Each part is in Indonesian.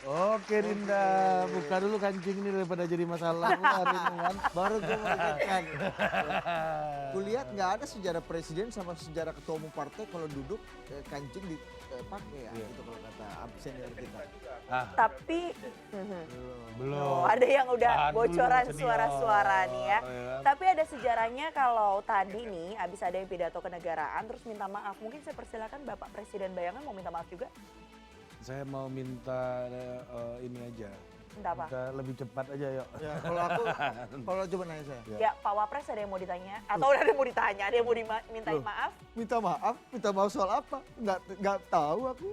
Oke Rinda, buka dulu kancing ini daripada jadi masalah hari ini kan. Baru gue mengingatkan. Kulihat nggak ada sejarah presiden sama sejarah ketua umum partai kalau duduk kancing dipakai ya, gitu kalau kata senior kita. Tapi Belum. ada yang udah Tahan dulu, bocoran senior. suara-suara nih ya. kan? Tapi ada sejarahnya kalau tadi nih abis ada yang pidato kenegaraan terus minta maaf. Mungkin saya persilakan Bapak Presiden Bayangan mau minta maaf juga. Saya mau minta ini aja. Minta apa? Minta lebih cepat aja yuk. Ya kalau aku, kalau coba nanya saya. Ya Pak Wapres ada yang mau ditanya? Atau ada yang mau ditanya? Ada yang mau dimintain Loh. maaf? Minta maaf soal apa? Nggak tahu aku.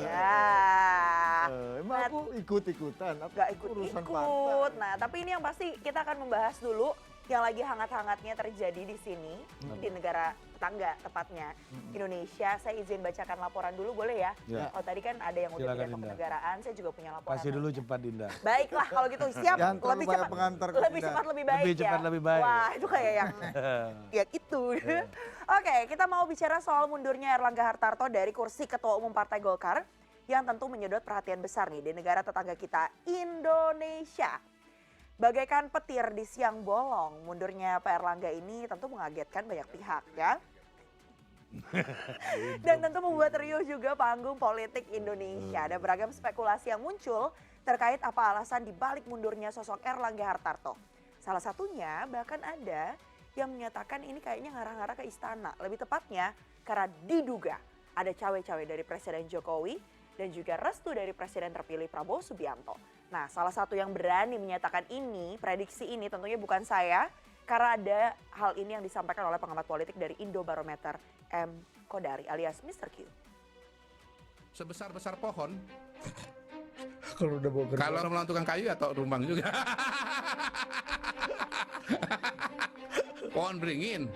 Ya. Emang aku ikut-ikutan, aku Gak urusan ikut-ikut. partai. Nah, tapi ini yang pasti kita akan membahas dulu yang lagi hangat-hangatnya terjadi di sini, di negara tetangga tepatnya, Indonesia. Saya izin bacakan laporan dulu, boleh ya? Ya. Oh tadi kan ada yang udah Silakan, pidato Dinda. kenegaraan, saya juga punya laporan. Kasih dulu lainnya. cepat Dinda. Baiklah kalau gitu, siap. Jangan terlalu Lebih banyak cepat, pengantar, lebih Dinda. cepat, lebih baik Lebih ya. cepat, lebih baik. Wah, itu kayak yang ya itu. Oke, kita mau bicara soal mundurnya Erlangga Hartarto dari kursi Ketua Umum Partai Golkar yang tentu menyedot perhatian besar nih di negara tetangga kita, Indonesia. Bagaikan petir di siang bolong, mundurnya Pak Erlangga ini tentu mengagetkan banyak pihak ya. Dan tentu membuat riuh juga panggung politik Indonesia. Ada beragam spekulasi yang muncul terkait apa alasan dibalik mundurnya sosok Erlangga Hartarto. Salah satunya bahkan ada yang menyatakan ini kayaknya ngarah-ngarah ke istana. Lebih tepatnya karena diduga ada cawe-cawe dari Presiden Jokowi dan juga restu dari Presiden terpilih Prabowo Subianto. Nah, salah satu yang berani menyatakan ini, prediksi ini tentunya bukan saya, karena ada hal ini yang disampaikan oleh pengamat politik dari Indobarometer, M. Kodari alias Mr. Q. Sebesar-besar pohon, Kalau udah bawa kalau melawan tukang kayu atau rumbang juga. Pohon beringin,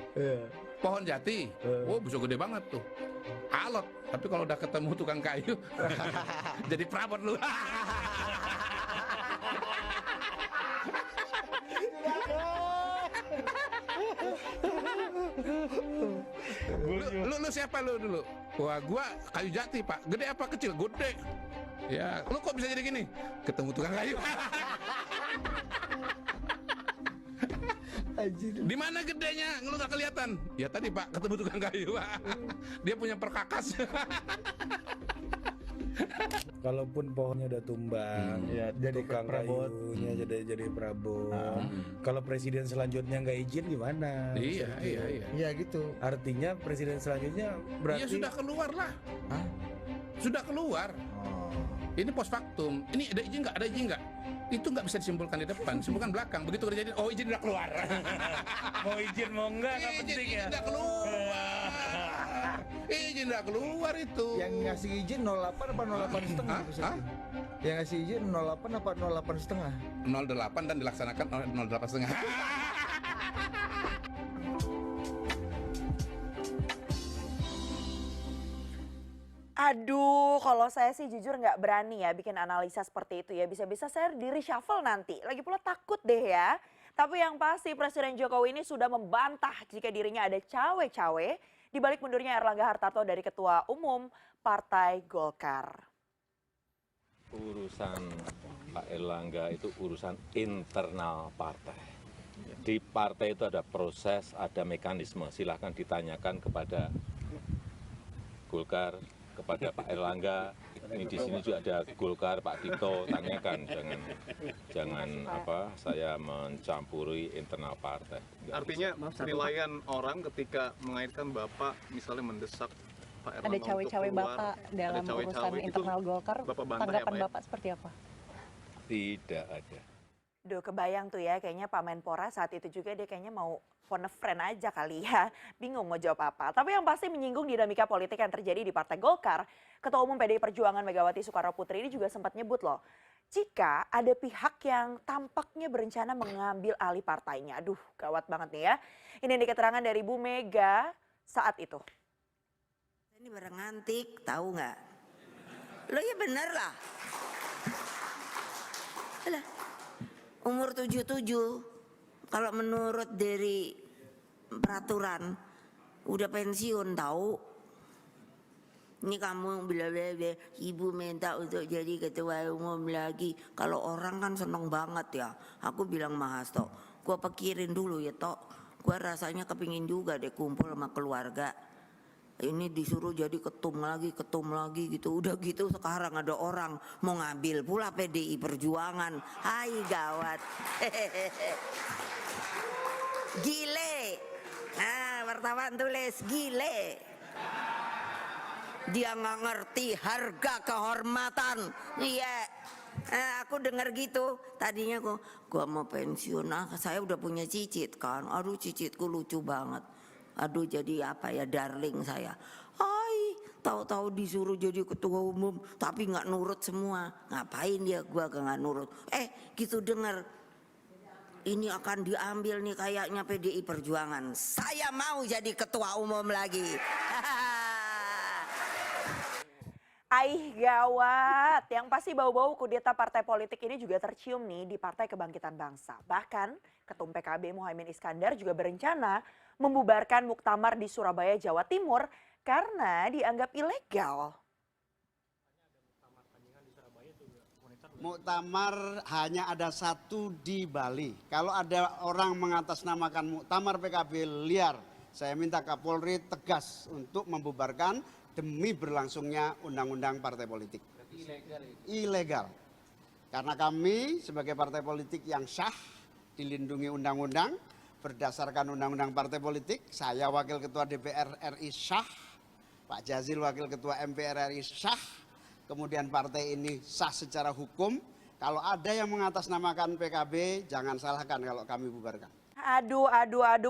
pohon jati, bisa gede banget tuh. Alot, tapi kalau udah ketemu tukang kayu, jadi perabot lu. Lu siapa lu dulu? Wah, gua kayu jati, Pak. Gede apa kecil? Gede. Ya, lu kok bisa jadi gini? Ketemu tukang kayu. Di mana gedenya? Lu gak kelihatan. Ya tadi, Pak, ketemu tukang kayu. Dia punya perkakas. Kalaupun pohonnya udah tumbang, Ya, jadi tukang perabot. kayunya jadi perabot. Kalau presiden selanjutnya nggak izin gimana? Iya. Iya gitu. Artinya presiden selanjutnya berarti Ya sudah keluar lah. Hah? Sudah keluar. Ini post factum. Ini ada izin nggak? Ada izin nggak? Itu nggak bisa disimpulkan di depan, simpulkan belakang. Begitu kejadian, oh izin udah keluar. mau izin mau enggak nggak penting ya. Izin udah keluar. Izin udah keluar itu. Yang ngasih izin 08 apa 08 setengah? Hah? Yang ngasih izin 08 apa 08 setengah? 08 dan dilaksanakan 08 setengah. Aduh, kalau saya sih jujur nggak berani ya bikin analisa seperti itu ya. Bisa-bisa saya di reshuffle nanti. Lagi pula takut deh ya. Tapi yang pasti Presiden Jokowi ini sudah membantah jika dirinya ada cawe-cawe di balik mundurnya Erlangga Hartarto dari Ketua Umum Partai Golkar. Urusan Pak Erlangga itu urusan internal partai. Di partai itu ada proses, ada mekanisme. Silahkan ditanyakan kepada Golkar, kepada Pak Erlangga. Ini di sini juga ada Golkar, Pak Tito, tanyakan. Jangan saya mencampuri internal partai. Artinya penilaian orang ketika mengaitkan Bapak misalnya mendesak Pak Erlangga Ada cawe-cawe untuk keluar, Bapak dalam ada cawe-cawe, urusan itu internal Golkar, Bapak bantah ya, tanggapan Pak ya? Bapak seperti apa? Tidak ada. Duh kebayang tuh ya kayaknya Pak Menpora saat itu juga dia kayaknya mau phone a friend aja kali ya. Bingung mau jawab apa. Tapi yang pasti menyinggung dinamika politik yang terjadi di Partai Golkar. Ketua Umum PDI Perjuangan Megawati Soekarno Putri ini juga sempat nyebut loh. Jika ada pihak yang tampaknya berencana mengambil alih partainya. Aduh gawat banget nih ya. Ini keterangan dari Bu Mega saat itu. Ini barang antik, tahu nggak? Lo ya bener lah. Alah, umur 77, kalau menurut dari peraturan udah pensiun tahu. Ini kamu bla-bla-bla, ibu minta untuk jadi ketua umum lagi. Kalau orang kan seneng banget ya. Aku bilang sama Hasto, gua pikirin dulu ya Tok. Gua rasanya kepingin juga deh kumpul sama keluarga. Ini disuruh jadi ketum lagi gitu. Udah gitu sekarang ada orang mau ngambil pula PDI Perjuangan. Hai gawat. Gile. Nah, wartawan tulis gile. Dia nggak ngerti harga kehormatan. Iya. Aku dengar gitu. Tadinya gua mau pensiun. Saya udah punya cicit kan. Aduh cicitku lucu banget. Aduh jadi apa ya darling saya. Hai, tahu-tahu disuruh jadi ketua umum tapi nggak nurut semua. Ngapain dia gua nggak nurut. Gitu dengar. Ini akan diambil nih kayaknya PDI Perjuangan. Saya mau jadi ketua umum lagi. Aih gawat, yang pasti bau-bau kudeta partai politik ini juga tercium nih di Partai Kebangkitan Bangsa. Bahkan Ketum PKB Muhaimin Iskandar juga berencana membubarkan muktamar di Surabaya, Jawa Timur karena dianggap ilegal. Muktamar hanya ada satu di Bali. Kalau ada orang mengatasnamakan muktamar PKB liar, saya minta Kapolri tegas untuk membubarkan demi berlangsungnya undang-undang partai politik. Ilegal. Karena kami sebagai partai politik yang sah, dilindungi undang-undang, berdasarkan undang-undang partai politik, saya wakil ketua DPR RI sah, Pak Jazil wakil ketua MPR RI sah, kemudian partai ini sah secara hukum. Kalau ada yang mengatasnamakan PKB, jangan salahkan kalau kami bubarkan. Aduh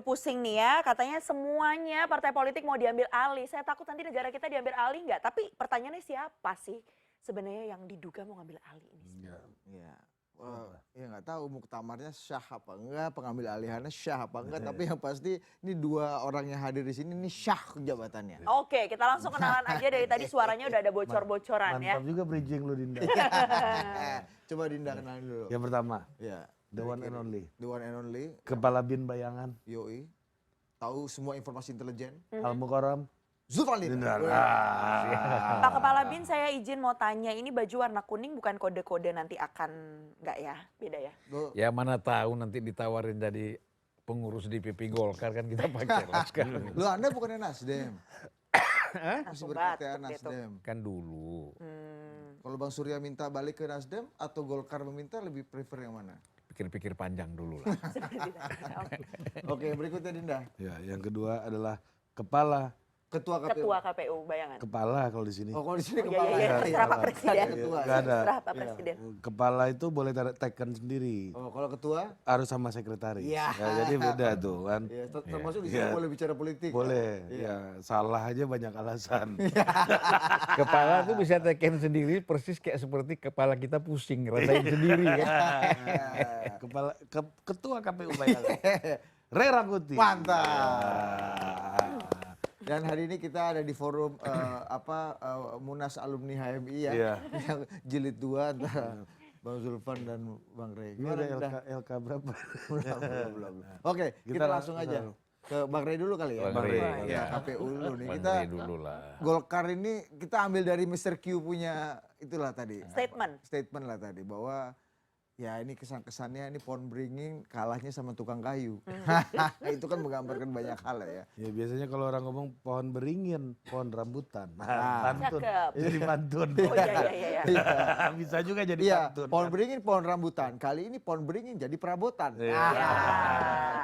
pusing nih ya, katanya semuanya partai politik mau diambil alih. Saya takut nanti negara kita diambil alih nggak? Tapi pertanyaannya siapa sih sebenarnya yang diduga mau ngambil alih ini? Iya. Ya nggak tahu muktamarnya syah apa enggak, pengambil alihannya syah apa enggak, tapi yang pasti ini dua orang yang hadir di sini ini syah jabatannya. Oke, kita langsung kenalan aja dari tadi suaranya udah ada bocor-bocoran ya. Mantap juga bridging lu Dinda. Coba Dinda kenalin dulu. Yang pertama, Ya. the one and only. The one and only. Kepala Bin Bayangan, Yoi. Tahu semua informasi intelijen. Al Mukarram. Zulfan Dinda. Pak Kepala Bin, saya izin mau tanya, ini baju warna kuning bukan kode-kode nanti akan nggak ya? Beda ya? Ya mana tahu nanti ditawarin jadi pengurus DPP Golkar kan kita pakai lah sekarang. Lu Anda bukannya Nasdem. Masih Langsung berkata batuk gitu. Nasdem. Kan dulu Kalau Bang Surya minta balik ke Nasdem atau Golkar meminta lebih prefer yang mana? pikir-pikir panjang dulu lah. Oke, berikutnya Dinda. Ya, yang kedua adalah kepala. Ketua KPU. Ketua KPU, bayangan. Kepala kalau di sini. Oh, kalau di sini Oh, kepala. iya, terserah Pak Kepala. Presiden. Ketua. Nggak ada. Terserah Pak Presiden. Kepala itu boleh tekan sendiri. Oh, kalau ketua? Harus sama sekretaris. Iya. Ya, jadi beda tuh kan. Ya, termasuk di sini Iya. boleh bicara politik. Boleh. Iya. Ya, salah aja banyak alasan. Kepala tuh bisa tekan sendiri persis kayak seperti kepala kita pusing, rasain sendiri ya. Kepala ketua KPU Bayangan. Rera Kuti. Mantap. Dan hari ini kita ada di forum Munas Alumni HMI ya, Iya. yang jilid 2 antara Bang Zulfan dan Bang Rey. Ini ada LK berapa? Belum. Oke, kita Kita langsung aja ke Bang Rey dulu kali ya. Bang Rey, Ya, ya. KPU dulu nih. Bang Kita Rey dulu lah. Golkar ini kita ambil dari Mr. Q punya itulah tadi. Statement. Lah tadi bahwa ya ini kesan-kesannya ini pohon beringin kalahnya sama tukang kayu. Itu kan menggambarkan banyak hal ya. Ya biasanya kalau orang ngomong pohon beringin, pohon rambutan. Ah. Pantun. Cakep. Jadi pantun. Oh iya. Bisa juga jadi Iya, pantun. pohon beringin, pohon rambutan. Kali ini pohon beringin jadi perabotan. Iya.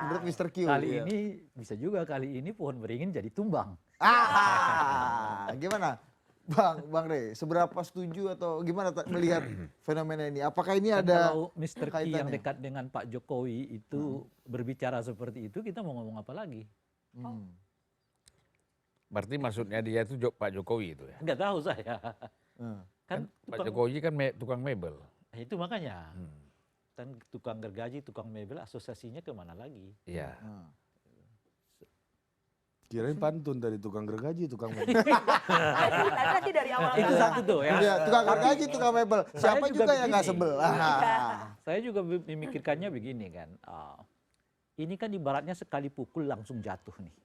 Menurut Mr. Q. Kali Iya. ini bisa juga kali ini pohon beringin jadi tumbang. Gimana? Bang Rey, seberapa setuju atau gimana melihat fenomena ini? Apakah ini Kan ada kalau Mr. Q yang kaitannya? dekat dengan Pak Jokowi itu berbicara seperti itu, kita mau ngomong apa lagi? Berarti maksudnya dia itu Pak Jokowi itu ya. Nggak tahu saya. Kan Pak tukang- Jokowi kan tukang mebel. Itu makanya. Kan tukang gergaji, tukang mebel, asosiasinya kemana lagi? Iya. Kirain pantun dari tukang gergaji, tukang mebel. Tadi dari awal. Itu satu tuh ya. Iya, tukang gergaji, tukang mebel. Saya Siapa juga juga yang nggak begini. sebel? Saya juga memikirkannya begini kan. Ini kan ibaratnya sekali pukul langsung jatuh nih.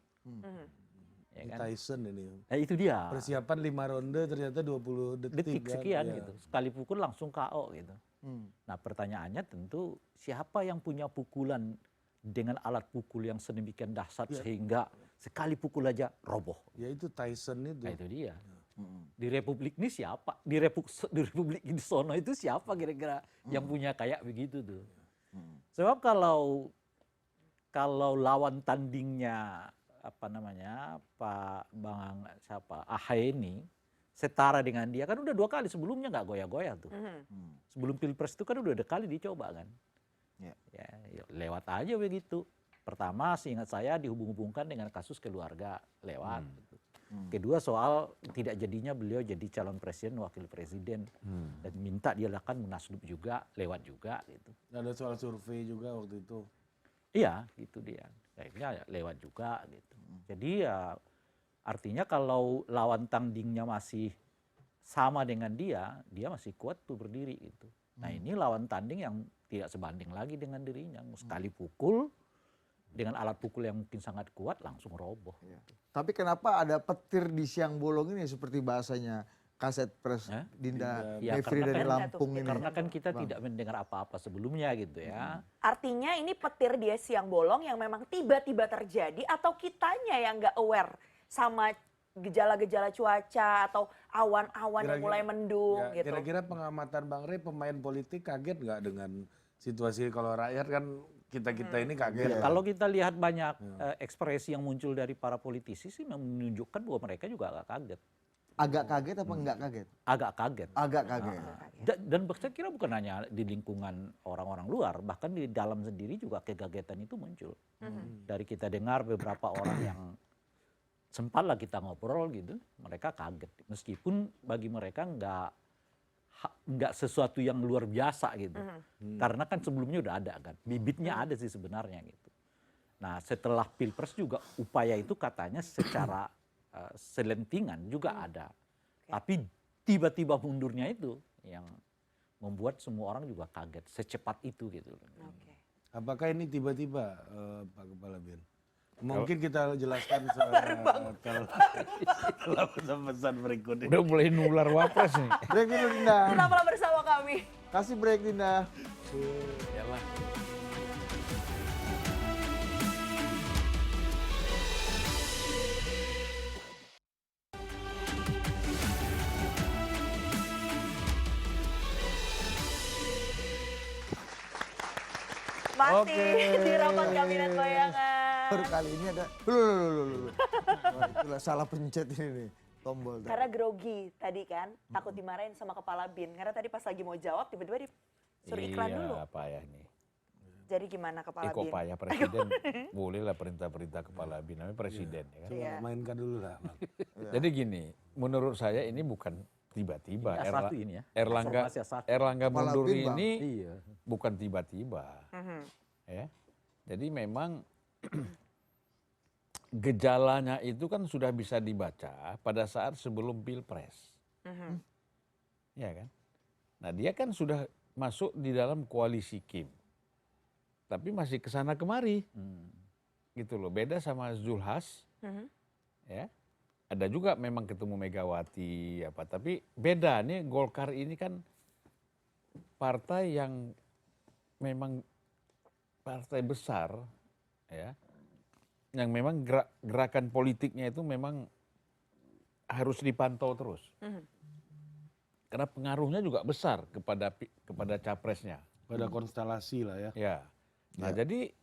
Ya Ini kan? Tyson ini. Itu dia. Persiapan 5 ronde ternyata 20 detik, Detik kan? sekian Ya. gitu. Sekali pukul langsung KO gitu. Nah pertanyaannya tentu siapa yang punya pukulan dengan alat pukul yang sedemikian dahsyat sehingga sekali pukul aja roboh. Ya itu Tyson itu. Nah itu dia. Di Republik ini siapa? Di Republik di sono itu siapa kira-kira yang punya kayak begitu tuh? Sebab kalau lawan tandingnya apa namanya Pak Bang siapa AHY ini setara dengan dia kan udah 2 kali sebelumnya nggak goyah-goyah tuh. Sebelum Pilpres itu kan udah 2 kali dicoba kan. Ya, lewat aja begitu. Pertama seingat saya dihubung-hubungkan dengan kasus keluarga lewat. Gitu. Kedua soal tidak jadinya beliau jadi calon presiden, wakil presiden. Dan minta dia akan munaslup juga, lewat juga gitu. Ada soal survei juga waktu itu. Iya gitu dia. Akhirnya lewat juga gitu. Jadi ya artinya kalau lawan tandingnya masih sama dengan dia masih kuat tuh berdiri gitu. Nah ini lawan tanding yang tidak sebanding lagi dengan dirinya. Sekali pukul dengan alat pukul yang mungkin sangat kuat langsung roboh. Tapi kenapa ada petir di siang bolong ini seperti bahasanya Kaset Pres Dinda Ya, Mevri karena dari kan- Lampung ini? Karena kan kita tidak mendengar apa-apa sebelumnya gitu ya. Artinya ini petir dia siang bolong yang memang tiba-tiba terjadi atau kitanya yang nggak aware sama gejala-gejala cuaca atau awan-awan yang mulai mendung Ya, gitu. kira-kira pengamatan Bang Rey, pemain politik kaget nggak dengan situasi kalau rakyat kan kita ini kaget. Kalau kita lihat banyak ekspresi yang muncul dari para politisi sih menunjukkan bahwa mereka juga agak kaget. Agak kaget apa enggak kaget? Agak kaget. Agak kaget. Dan saya kira bukan hanya di lingkungan orang-orang luar, bahkan di dalam sendiri juga kekagetan itu muncul. Dari kita dengar beberapa orang yang sempatlah kita ngobrol gitu, mereka kaget. Meskipun bagi mereka nggak sesuatu yang luar biasa gitu. Karena kan sebelumnya udah ada kan, bibitnya ada sih sebenarnya gitu. Nah setelah Pilpres juga upaya itu katanya secara selentingan juga ada. Tapi tiba-tiba mundurnya itu yang membuat semua orang juga kaget secepat itu gitu. Apakah ini tiba-tiba Pak Kepala Bin? Mungkin kita jelaskan setelah pesan berikutnya. Udah mulai nular wapres nih. Break dulu Dinda. Tetaplah bersama kami. Kasih break Dinda. Yalah. Masih di rapat kabinet bayangan. Baru kali ini ada. Loh. Wah, itulah salah pencet ini nih. Tombol. Karena grogi tadi kan, takut dimarahin sama kepala bin. Karena tadi pas lagi mau jawab, tiba-tiba disuruh iklan dulu. Iya, payah nih. Jadi gimana kepala Kok bin? payah presiden, bolehlah perintah-perintah kepala bin, namanya presiden. Ya kan? Iya. Mainkan dulu lah, Bang. Jadi gini, menurut saya ini bukan tiba-tiba. Ini A1 ini ya. Erlangga Informasi A1. mundur Kepala bin, Bang. ini Iya. bukan tiba-tiba. Ya. Jadi memang gejalanya itu kan sudah bisa dibaca pada saat sebelum Pilpres. Ya kan? Nah dia kan sudah masuk di dalam koalisi Kim. Tapi masih kesana kemari. Gitu loh, beda sama Zulhas. Ya. Ada juga memang ketemu Megawati apa, tapi beda nih Golkar ini kan partai yang memang partai besar ya. Yang memang gerakan politiknya itu memang harus dipantau terus. Karena pengaruhnya juga besar kepada capresnya. Pada konstelasi lah ya. Ya. Nah jadi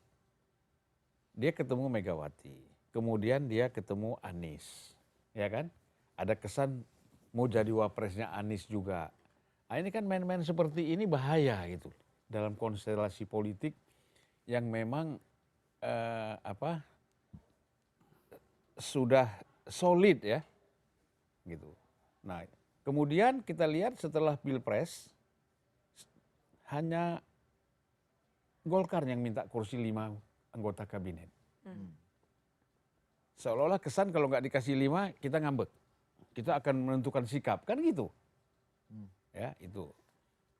dia ketemu Megawati, kemudian dia ketemu Anies, ya kan? Ada kesan mau jadi wapresnya Anies juga. Nah ini kan main-main seperti ini bahaya gitu dalam konstelasi politik yang memang sudah solid ya, gitu. Nah kemudian kita lihat setelah Pilpres hanya Golkar yang minta kursi 5 anggota kabinet. Seolah-olah kesan kalau nggak dikasih 5 kita ngambek. Kita akan menentukan sikap, kan gitu. Ya itu.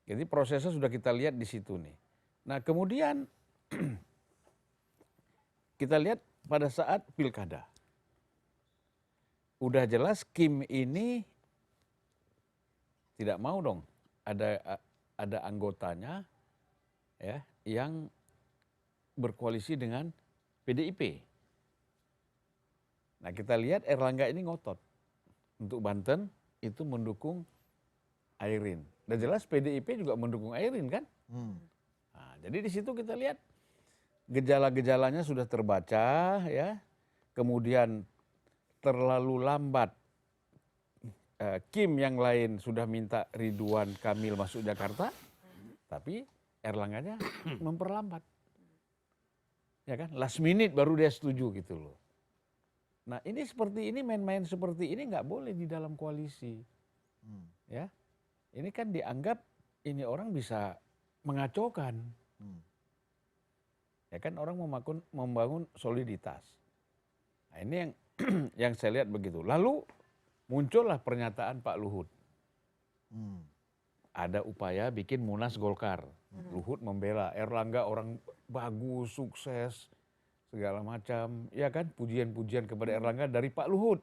Jadi prosesnya sudah kita lihat di situ nih. Nah kemudian kita lihat pada saat pilkada. udah jelas Kim ini tidak mau dong ada anggotanya ya yang berkoalisi dengan PDIP. Nah kita lihat Erlangga ini ngotot untuk Banten itu mendukung Airin. Dan jelas PDIP juga mendukung Airin kan. Nah, jadi di situ kita lihat gejala-gejalanya sudah terbaca ya. Kemudian terlalu lambat. Kim yang lain sudah minta Ridwan Kamil masuk Jakarta, tapi Erlangganya memperlambat. Ya kan, last minute baru dia setuju gitu loh. Nah ini seperti ini, main-main seperti ini nggak boleh di dalam koalisi. Ya, ini kan dianggap ini orang bisa mengacaukan. Ya kan orang membangun soliditas. Nah ini yang yang saya lihat begitu. Lalu muncullah pernyataan Pak Luhut. Ada upaya bikin Munas Golkar. Luhut membela Erlangga orang bagus, sukses, segala macam. Ya kan pujian-pujian kepada Erlangga dari Pak Luhut.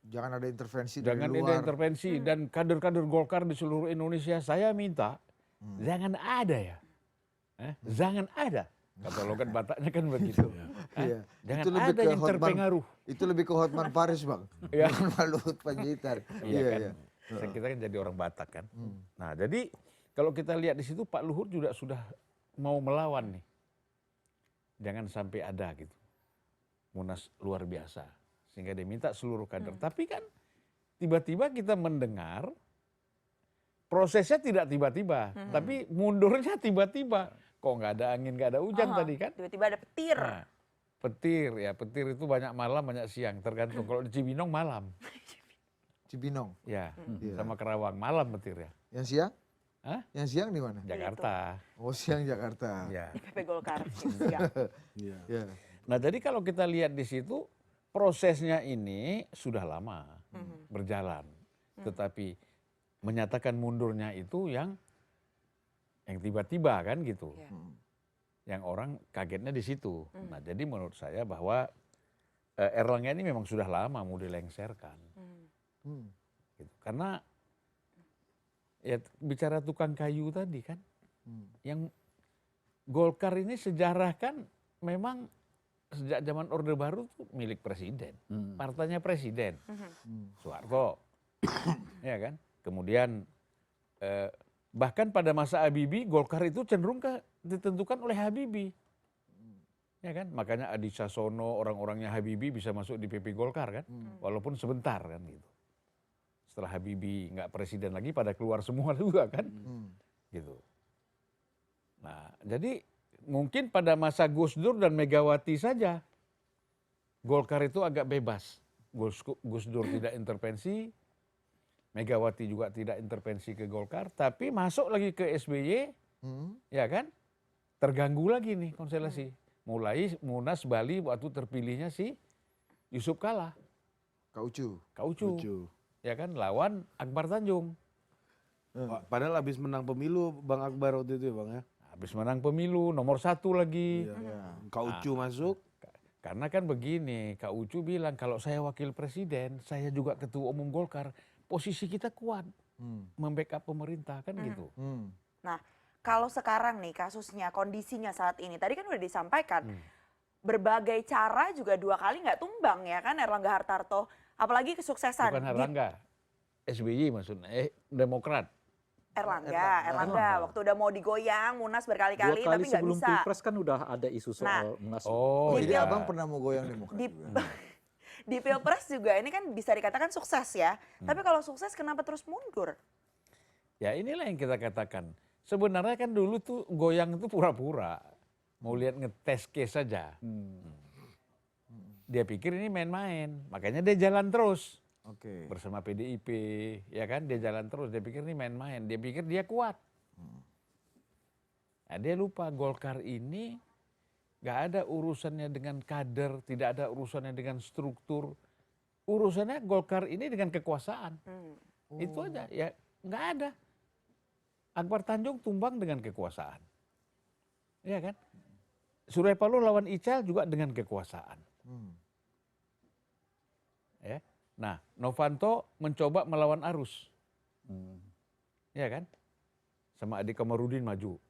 Jangan ada intervensi dari Jangan luar. ada intervensi dan kader-kader Golkar di seluruh Indonesia saya minta jangan ada ya. Jangan ada. Kata logat Bataknya kan begitu. Iya. Jangan Itu lebih ada ke yang terpengaruh. Itu lebih ke Hotman Paris bang. Ya. Bukan Pak Luhut Panjaitan. Iya kan. Kita kan jadi orang Batak kan. Nah jadi kalau kita lihat di situ Pak Luhut juga sudah mau melawan nih. Jangan sampai ada gitu. Munas luar biasa. Sehingga dia minta seluruh kader. Tapi kan tiba-tiba kita mendengar prosesnya tidak tiba-tiba. Tapi mundurnya tiba-tiba. Kok nggak ada angin, nggak ada hujan tadi kan. Tiba-tiba ada petir. Nah, petir itu banyak malam, banyak siang. Tergantung. Kalau di Cibinong malam. Cibinong. Ya, sama Kerawang malam petir ya. Yang siang? Hah? Yang siang di mana? Jakarta. Oh siang Jakarta. Ya. PP Golkar. Siap. Ya. Nah jadi kalau kita lihat di situ prosesnya ini sudah lama berjalan, tetapi menyatakan mundurnya itu yang tiba-tiba kan gitu, yang orang kagetnya di situ. Nah jadi menurut saya bahwa Erlangga ini memang sudah lama mau dilengsarkan, gitu. Karena ya bicara tukang kayu tadi kan, yang Golkar ini sejarah kan memang sejak zaman Orde Baru tuh milik presiden, partainya presiden, Soeharto, ya kan. Kemudian bahkan pada masa Habibie Golkar itu cenderung ditentukan oleh Habibie, ya kan. Makanya Adi Sasono orang-orangnya Habibie bisa masuk di PP Golkar kan, walaupun sebentar kan gitu. Setelah Habibie nggak presiden lagi pada keluar semua juga kan, gitu. Nah jadi mungkin pada masa Gus Dur dan Megawati saja Golkar itu agak bebas. Gus Dur tidak intervensi, Megawati juga tidak intervensi ke Golkar, tapi masuk lagi ke SBY, ya kan? Terganggu lagi nih konstelasi. Mulai Munas Bali waktu terpilihnya si Yusuf Kala. Kaucu. Ya kan, lawan Akbar Tanjung. Padahal habis menang pemilu Bang Akbar waktu itu ya Bang ya. Habis menang pemilu, nomor 1 lagi. Kaucu masuk. Karena kan begini, Kak Ucu bilang kalau saya wakil presiden, saya juga ketua umum Golkar, posisi kita kuat, membackup pemerintah kan gitu. Nah, kalau sekarang nih kasusnya, kondisinya saat ini, tadi kan udah disampaikan, berbagai cara juga 2 kali nggak tumbang ya kan Erlangga Hartarto, apalagi kesuksesan. Bukan Erlangga, SBY maksudnya, Demokrat. Erlangga, waktu udah mau digoyang Munas berkali-kali 2 kali tapi nggak sebelum bisa. Pilpres kan udah ada isu soal Munas. Oh Jadi iya. abang pernah mau goyang Demokrat juga. Di Pilpres juga ini kan bisa dikatakan sukses ya. Tapi kalau sukses kenapa terus mundur? Ya inilah yang kita katakan. Sebenarnya kan dulu tuh goyang itu pura-pura. Mau lihat ngetes case saja. Dia pikir ini main-main. Makanya dia jalan terus. Bersama PDIP. Ya kan dia jalan terus. Dia pikir ini main-main. Dia pikir dia kuat. Nah, dia lupa Golkar ini gak ada urusannya dengan kader. Tidak ada urusannya dengan struktur. Urusannya Golkar ini dengan kekuasaan. Itu aja. Ya gak ada. Akbar Tanjung tumbang dengan kekuasaan. Iya kan? Surya Paloh lawan Ical juga dengan kekuasaan. Ya. Nah, Novanto mencoba melawan arus. Ya kan? Sama Ade Komarudin maju.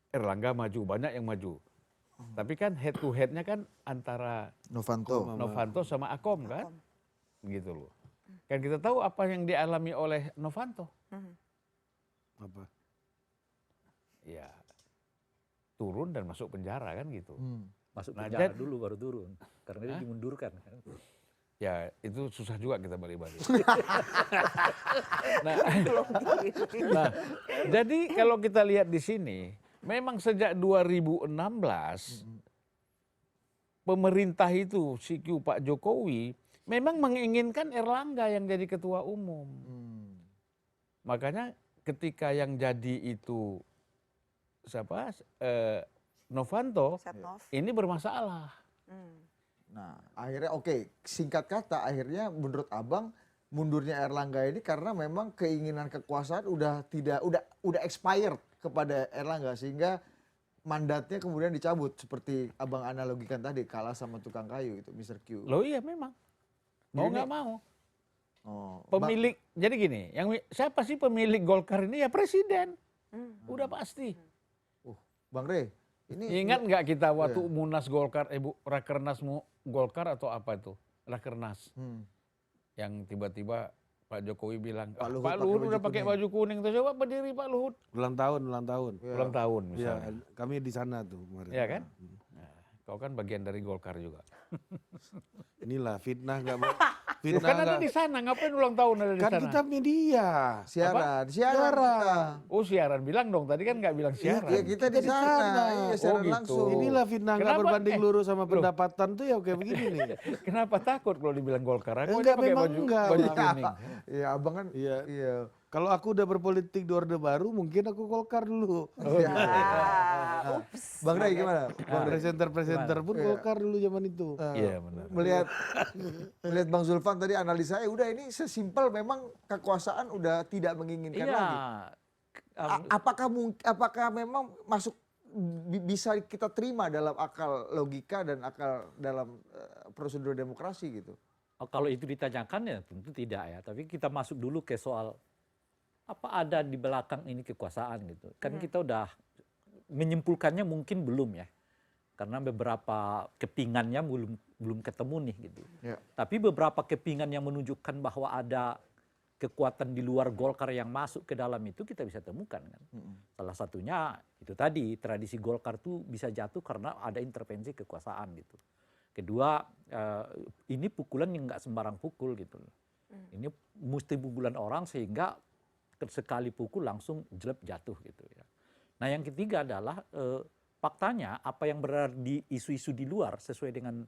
Erlangga maju, banyak yang maju. Tapi kan head to headnya kan antara Novanto sama Akom kan? Gitu loh. Kan kita tahu apa yang dialami oleh Novanto. Apa? Ya, turun dan masuk penjara kan gitu. Masuk Nah, penjara dulu baru turun. Karena dia dimundurkan. Ya, itu susah juga kita balik-balik. Nah, jadi kalau kita lihat di sini, memang sejak 2016 pemerintah itu, CQ Pak Jokowi, memang menginginkan Erlangga yang jadi ketua umum. Makanya ketika yang jadi itu siapa? Novanto, ini bermasalah. Nah, akhirnya singkat kata akhirnya menurut Abang mundurnya Erlangga ini karena memang keinginan kekuasaan udah expired kepada Erlangga sehingga mandatnya kemudian dicabut seperti Abang analogikan tadi kalah sama tukang kayu itu Mr. Q. Loh iya memang. Mau nggak mau. Oh, Pemilik, jadi gini, siapa sih pemilik Golkar ini? Ya presiden. Udah pasti. Bang Rey, ini ingat nggak kita waktu Munas Golkar, Rakernas Golkar atau apa itu? Rakernas. Yang tiba-tiba Pak Jokowi bilang, Pak Luhut udah pakai baju kuning. Tuh coba berdiri Pak Luhut. Ulang tahun. Ulang tahun misalnya. Ya, kami di sana tuh kemarin. Iya kan? Nah, kau kan bagian dari Golkar juga. Inilah fitnah nggak mau. Fitnah kan ada di sana, ngapain ulang tahun ada di kan sana? kita media. siaran. Oh siaran, bilang dong tadi kan nggak bilang siaran. Iya, kita di sana. Iya, siaran gitu. langsung. Inilah fitnah nggak Kenapa? berbanding lurus sama pendapatan tuh ya kayak begini nih. Kenapa takut kalau dibilang Golkar? Aku Enggak, ini pakai memang baju enggak. baju Iya. kuning. Iya, Abang kan iya. Kalau aku udah berpolitik di Orde Baru, mungkin aku Golkar dulu. Bang Rey gimana? Presenter pun Golkar dulu zaman itu. Iya benar. Melihat Bang Zulfan tadi analisa udah ini sesimpel memang kekuasaan udah tidak menginginkan Iya. lagi. Apakah memang masuk bisa kita terima dalam akal logika dan akal dalam prosedur demokrasi gitu? Kalau itu ditanyakan ya tentu tidak ya. Tapi kita masuk dulu ke soal apa ada di belakang ini kekuasaan gitu. Kan kita udah menyimpulkannya mungkin belum ya. Karena beberapa kepingannya belum ketemu nih gitu. Ya. Tapi beberapa kepingan yang menunjukkan bahwa ada kekuatan di luar Golkar yang masuk ke dalam itu kita bisa temukan kan. Salah satunya itu tadi tradisi Golkar tuh bisa jatuh karena ada intervensi kekuasaan gitu. Kedua ini pukulan yang nggak sembarang pukul gitu. Ini mesti pukulan orang sehingga sekali pukul langsung jelek jatuh gitu ya. Nah yang ketiga adalah faktanya apa yang berada di isu-isu di luar sesuai dengan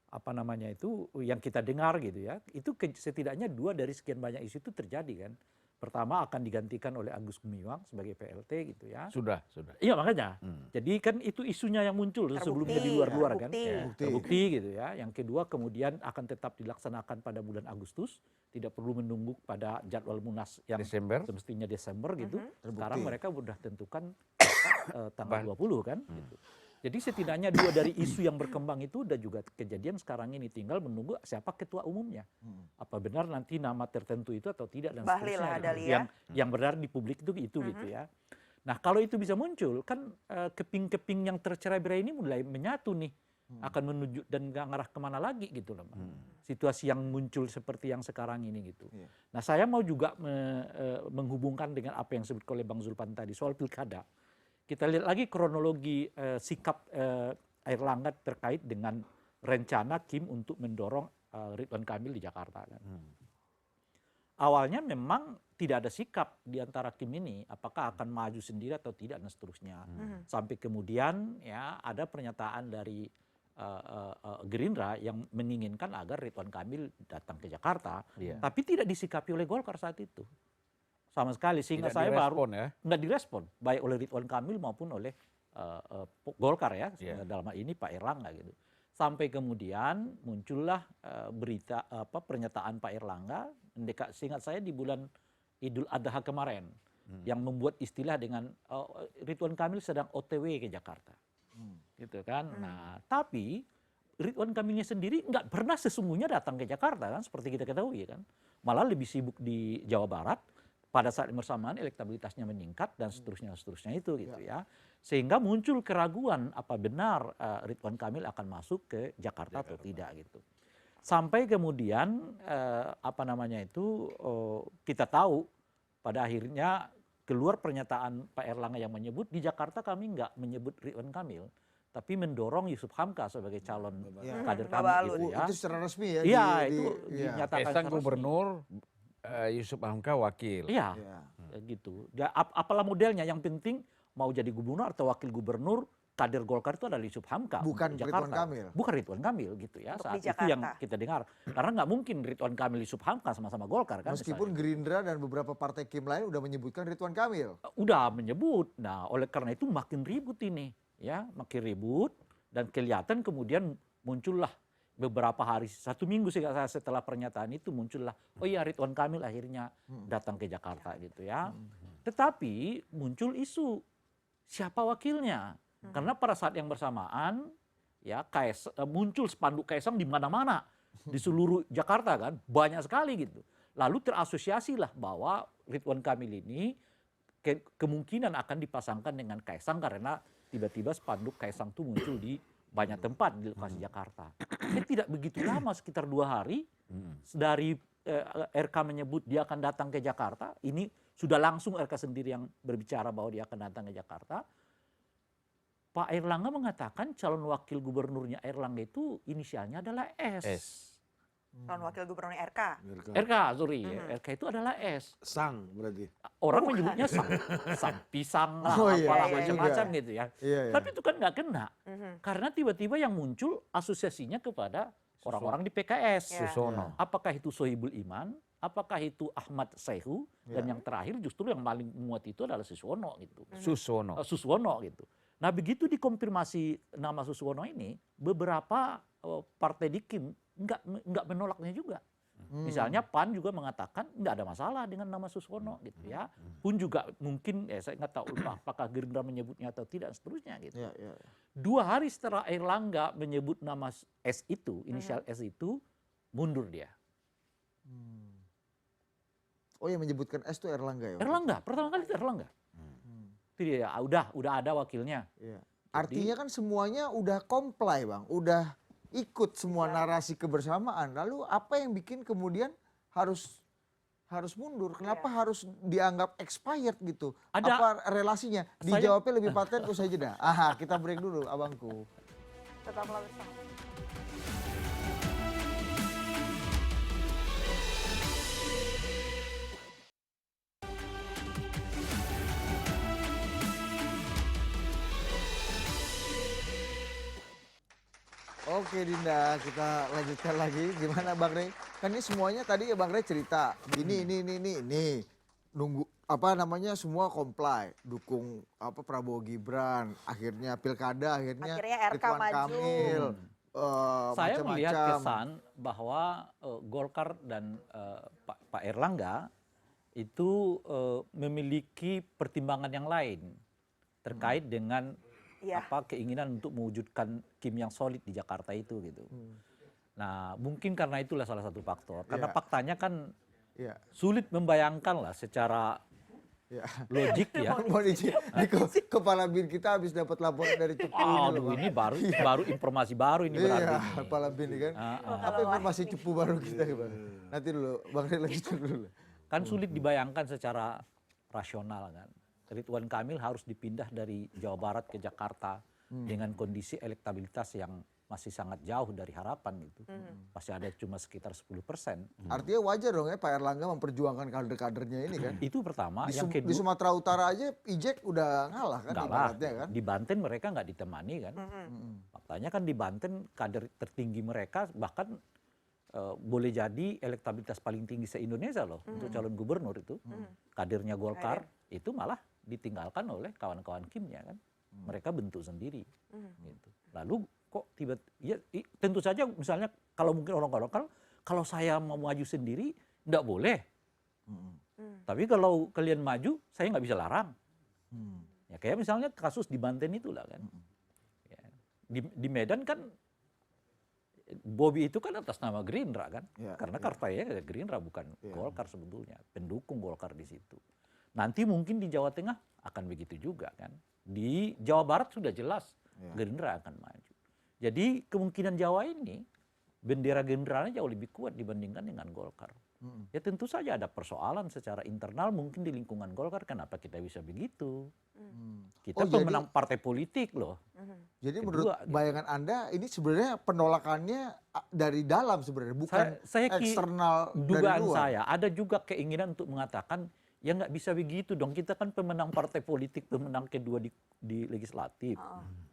apa namanya itu yang kita dengar gitu ya. Itu setidaknya 2 dari sekian banyak isu itu terjadi kan. Pertama akan digantikan oleh Agus Gumiwang sebagai PLT gitu ya. Sudah. Iya makanya. Jadi kan itu isunya yang muncul sebelumnya di luar-luar kan. Terbukti gitu ya. Yang kedua kemudian akan tetap dilaksanakan pada bulan Agustus. Tidak perlu menunggu pada jadwal Munas yang semestinya Desember gitu. Sekarang mereka sudah tentukan tanggal 20 kan. Gitu. Jadi setidaknya 2 dari isu yang berkembang itu udah juga kejadian sekarang ini. Tinggal menunggu siapa ketua umumnya. Apa benar nanti nama tertentu itu atau tidak dan seterusnya. Gitu. Yang benar di publik itu gitu ya. Nah kalau itu bisa muncul kan keping-keping yang tercerai-berai ini mulai menyatu nih. Akan menuju dan gak ngarah kemana lagi gitu loh. Situasi yang muncul seperti yang sekarang ini gitu. Nah saya mau juga menghubungkan dengan apa yang disebut oleh Bang Zulfan tadi soal pilkada. Kita lihat lagi kronologi sikap Airlangga terkait dengan rencana Kim untuk mendorong Ridwan Kamil di Jakarta. Kan. Awalnya memang tidak ada sikap di antara Kim ini, apakah akan maju sendiri atau tidak dan seterusnya. Sampai kemudian ya ada pernyataan dari Gerindra yang menginginkan agar Ridwan Kamil datang ke Jakarta, tapi tidak disikapi oleh Golkar saat itu. Sama sekali sehingga saya baru nggak direspon baik oleh Ridwan Kamil maupun oleh Golkar ya dalam hal ini Pak Erlangga gitu. Sampai kemudian muncullah berita pernyataan Pak Erlangga seingat saya di bulan Idul Adha kemarin yang membuat istilah dengan Ridwan Kamil sedang OTW ke Jakarta. Gitu kan. Nah, tapi Ridwan Kamilnya sendiri nggak pernah sesungguhnya datang ke Jakarta kan, seperti kita ketahui kan. Malah lebih sibuk di Jawa Barat. Pada saat yang bersamaan elektabilitasnya meningkat dan seterusnya itu gitu ya. Sehingga muncul keraguan apa benar Ridwan Kamil akan masuk ke Jakarta atau tidak gitu. Sampai kemudian kita tahu pada akhirnya keluar pernyataan Pak Erlangga yang menyebut di Jakarta kami nggak menyebut Ridwan Kamil, tapi mendorong Yusuf Hamka sebagai calon kader kami gitu ya. Itu secara resmi ya. Iya, itu dinyatakan Kaisang secara resmi. gubernur, Yusuf Hamka wakil. Iya, gitu. Apalah modelnya, yang penting mau jadi gubernur atau wakil gubernur, kader Golkar itu adalah Yusuf Hamka. Bukan untuk Ridwan Jakarta. Kamil. Bukan Ridwan Kamil gitu ya. Untuk Saat di itu yang Jakarta. kita dengar. Karena nggak mungkin Ridwan Kamil, Yusuf Hamka sama-sama Golkar kan. Meskipun misalnya. Gerindra dan beberapa partai Kim lain udah menyebutkan Ridwan Kamil. Udah menyebut. Nah, oleh karena itu makin ribut ini, ya, makin ribut dan kelihatan kemudian muncullah beberapa hari, 1 minggu setelah pernyataan itu muncullah, oh iya Ridwan Kamil akhirnya datang ke Jakarta gitu ya. Tetapi muncul isu siapa wakilnya, karena pada saat yang bersamaan ya muncul spanduk Kaisang di mana-mana di seluruh Jakarta kan, banyak sekali gitu. Lalu terasosiasilah bahwa Ridwan Kamil ini kemungkinan akan dipasangkan dengan Kaisang karena tiba-tiba spanduk Kaisang itu muncul di banyak tempat di lokasi Jakarta. Tidak begitu lama, sekitar 2 hari dari RK menyebut dia akan datang ke Jakarta. Ini sudah langsung RK sendiri yang berbicara bahwa dia akan datang ke Jakarta. Pak Erlangga mengatakan calon wakil gubernurnya Erlangga itu inisialnya adalah S. Calon wakil gubernur RK. RK, sorry. RK itu adalah S. Sang berarti. Orang menyebutnya sang pisang lah, Oh iya, apalah iya macam-macam juga. gitu ya. Iya, iya. Tapi itu kan nggak kena. Karena tiba-tiba yang muncul asosiasinya kepada orang-orang di PKS. Ya. Susono. Apakah itu Sohibul Iman? Apakah itu Ahmad Sehu? Dan yang terakhir justru yang paling muat itu adalah Suswono gitu. Suswono gitu. Nah begitu dikonfirmasi nama Suswono ini, beberapa partai di Kim nggak menolaknya juga. Misalnya PAN juga mengatakan nggak ada masalah dengan nama Suswono gitu ya. Pun juga mungkin saya nggak tahu apakah Gerindra menyebutnya atau tidak seterusnya gitu. 2 hari setelah Erlangga menyebut nama S itu, inisial S itu, mundur dia. Oh yang menyebutkan S itu Erlangga ya? Erlangga, pertama kali itu Erlangga. Itu dia, udah ada wakilnya. Iya. Artinya kan semuanya udah comply Bang, udah ikut semua narasi kebersamaan. Lalu apa yang bikin kemudian harus mundur? Kenapa harus dianggap expired gitu? Apa relasinya? Dijawabnya lebih paten usai jeda. Aha, kita break dulu abangku. Tetaplah bersama. Oke Dinda, kita lanjutkan lagi. Gimana Bang Rey? Kan ini semuanya tadi ya Bang Rey cerita. Ini. Nunggu apa namanya semua comply. Dukung apa Prabowo Gibran. Akhirnya pilkada, akhirnya RK Ridwan maju. Kamil. Saya melihat macam-macam. kesan bahwa Golkar dan Pak Erlangga itu memiliki pertimbangan yang lain terkait dengan keinginan untuk mewujudkan Kim yang solid di Jakarta itu gitu. Nah mungkin karena itulah salah satu faktor. Karena faktanya kan sulit membayangkan lah secara logik ya. Mau di kepala bin kita habis dapat laporan dari Cepu. Aduh ini baru informasi baru ini berarti. Iya, kepala bin kan. Apa informasi Cepu baru kita gimana? Nanti dulu Bang Rey lanjutkan dulu. Kan sulit dibayangkan secara rasional kan. Ridwan Kamil harus dipindah dari Jawa Barat ke Jakarta dengan kondisi elektabilitas yang masih sangat jauh dari harapan gitu. Masih ada cuma sekitar 10%. Artinya wajar dong ya Pak Erlangga memperjuangkan kader-kadernya ini kan. Itu pertama. Yang kedua, di Sumatera Utara aja Ijek udah ngalah kan ibaratnya kan. Di Banten mereka nggak ditemani kan. Faktanya kan di Banten kader tertinggi mereka bahkan boleh jadi elektabilitas paling tinggi se-Indonesia loh untuk calon gubernur itu. Kadernya Golkar itu malah ditinggalkan oleh kawan-kawan Kimnya kan. Mereka bentuk sendiri. Gitu. Lalu kok tentu saja misalnya kalau mungkin orang-orang kalau saya mau maju sendiri enggak boleh. Tapi kalau kalian maju saya nggak bisa larang. Ya kayak misalnya kasus di Banten itulah kan. Ya. Di Medan kan Bobby itu kan atas nama Gerindra kan, Ya, karena ya. partainya Gerindra bukan Ya. Golkar sebetulnya, pendukung Golkar di situ. Nanti mungkin di Jawa Tengah akan begitu juga kan. Di Jawa Barat sudah jelas Ya. Gerindra akan maju. Jadi kemungkinan Jawa ini bendera Gerindranya jauh lebih kuat dibandingkan dengan Golkar. Ya tentu saja ada persoalan secara internal mungkin di lingkungan Golkar, kenapa kita bisa begitu. Kita Oh, jadi- pemenang partai politik loh. Jadi Kedua, menurut gitu. bayangan Anda ini sebenarnya penolakannya dari dalam sebenarnya, bukan Saya eksternal dari dugaan luar. saya ada juga keinginan untuk mengatakan ya nggak bisa begitu dong, kita kan pemenang partai politik, pemenang kedua di legislatif.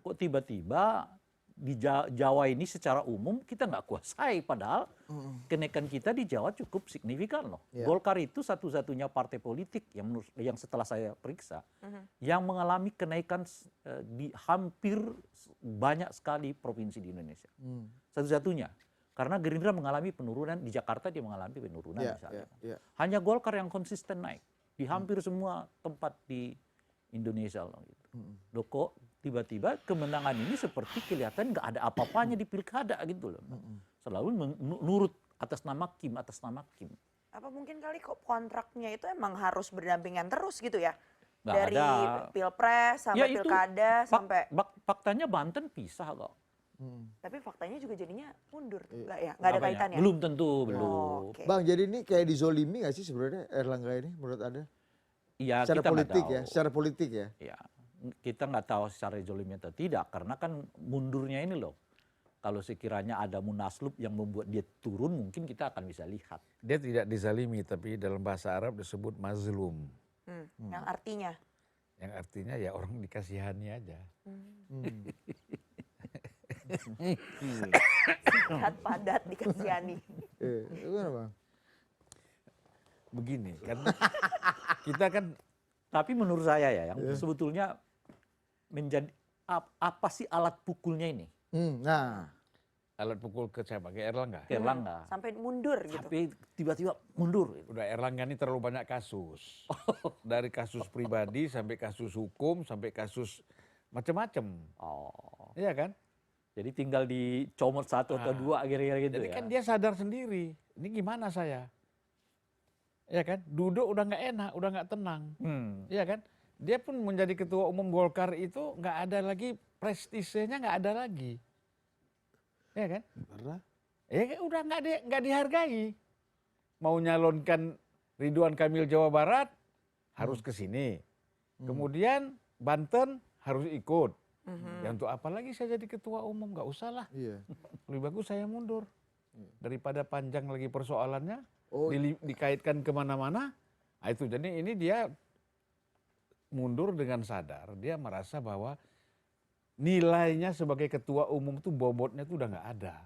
Kok tiba-tiba di Jawa ini secara umum kita nggak kuasai, padahal kenaikan kita di Jawa cukup signifikan loh. Ya. Golkar itu satu-satunya partai politik yang setelah saya periksa yang mengalami kenaikan di hampir banyak sekali provinsi di Indonesia. Satu-satunya. Karena Gerindra mengalami penurunan, di Jakarta dia mengalami penurunan Ya, misalnya. ya, ya. Hanya Golkar yang konsisten naik di hampir semua tempat di Indonesia loh gitu. Loh kok tiba-tiba kemenangan ini seperti kelihatan nggak ada apa-apanya di pilkada gitu loh. Selalu menurut atas nama Kim. Apa mungkin kali kok kontraknya itu emang harus berdampingan terus gitu ya? Nggak Dari ada. pilpres sampai Ya itu pilkada sampai. Faktanya Banten pisah kok. Tapi faktanya juga jadinya mundur tuh, nggak ya? Nggak ada Apanya? kaitannya? Belum tentu, belum. Oh, oke. Bang, jadi ini kayak dizolimi nggak sih sebenarnya Erlangga ini menurut Anda? Iya, Secara kita nggak politik tahu. ya, secara politik ya. Ya, kita nggak tahu secara zolimnya atau tidak, karena kan mundurnya ini loh. Kalau sekiranya ada munaslup yang membuat dia turun, mungkin kita akan bisa lihat. Dia tidak dizalimi, tapi dalam bahasa Arab disebut mazlum. Yang artinya? Yang artinya ya orang dikasihani aja. Singkat padat dikasihani. Gimana Bang? Begini, karena kita kan Tapi menurut saya ya, yang sebetulnya menjadi apa sih alat pukulnya ini? Nah, alat pukul ke siapa? Ke Erlangga. Ke Erlangga. Sampai mundur gitu. Sampai tiba-tiba mundur. Udah Erlangga ini terlalu banyak kasus. Dari kasus pribadi sampai kasus hukum sampai kasus macam-macam. Oh, Iya kan? jadi tinggal dicomot satu atau dua kira-kira gitu Jadi ya. kan dia sadar sendiri. Ini gimana saya? Iya kan? Duduk udah nggak enak, udah nggak tenang. Iya kan? Dia pun menjadi ketua umum Golkar itu nggak ada lagi prestisenya, nggak ada lagi. Iya kan? Karena Ya udah nggak dihargai. Mau nyalonkan Ridwan Kamil Jawa Barat harus ke sini. Kemudian Banten harus ikut. Ya untuk apa lagi saya jadi ketua umum? Nggak usah lah. iya. Lebih bagus saya mundur. Daripada panjang lagi persoalannya, Oh, dikaitkan kemana-mana. Nah, itu jadi ini dia mundur dengan sadar. Dia merasa bahwa nilainya sebagai ketua umum tuh bobotnya tuh udah nggak ada.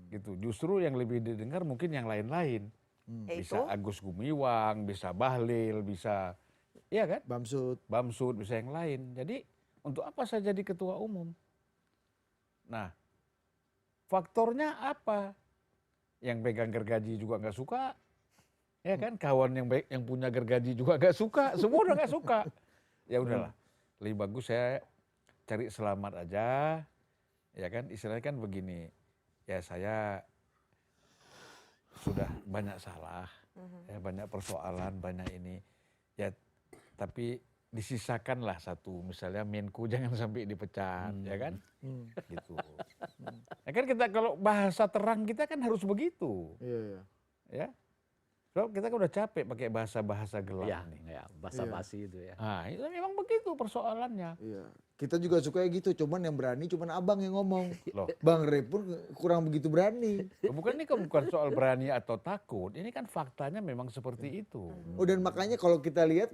Gitu. Justru yang lebih didengar mungkin yang lain-lain. Yaitu? Bisa Agus Gumiwang, bisa Bahlil, bisa iya kan? Bamsud, bisa yang lain. Jadi untuk apa saya jadi ketua umum? Nah, faktornya apa? Yang pegang gergaji juga nggak suka, ya kan? Kawan yang punya gergaji juga nggak suka, semua udah nggak suka. Ya udahlah, lebih bagus saya cari selamat aja, ya kan? Istilahnya kan begini, ya saya sudah banyak salah, ya banyak persoalan, banyak ini, ya tapi disisakanlah satu, misalnya Menko jangan sampai dipecat, ya kan? Gitu. Ya kan kita kalau bahasa terang kita kan harus begitu. Iya. Ya. So, kita kan udah capek pakai bahasa-bahasa gelap Ya, nih. ya, basa-basi itu ya. Nah, itu memang begitu persoalannya. Iya. Kita juga suka gitu, cuman yang berani cuman abang yang ngomong. Loh, Bang Rey pun kurang begitu berani. bukan ini bukan soal berani atau takut. Ini kan faktanya memang seperti itu. Oh, dan makanya kalau kita lihat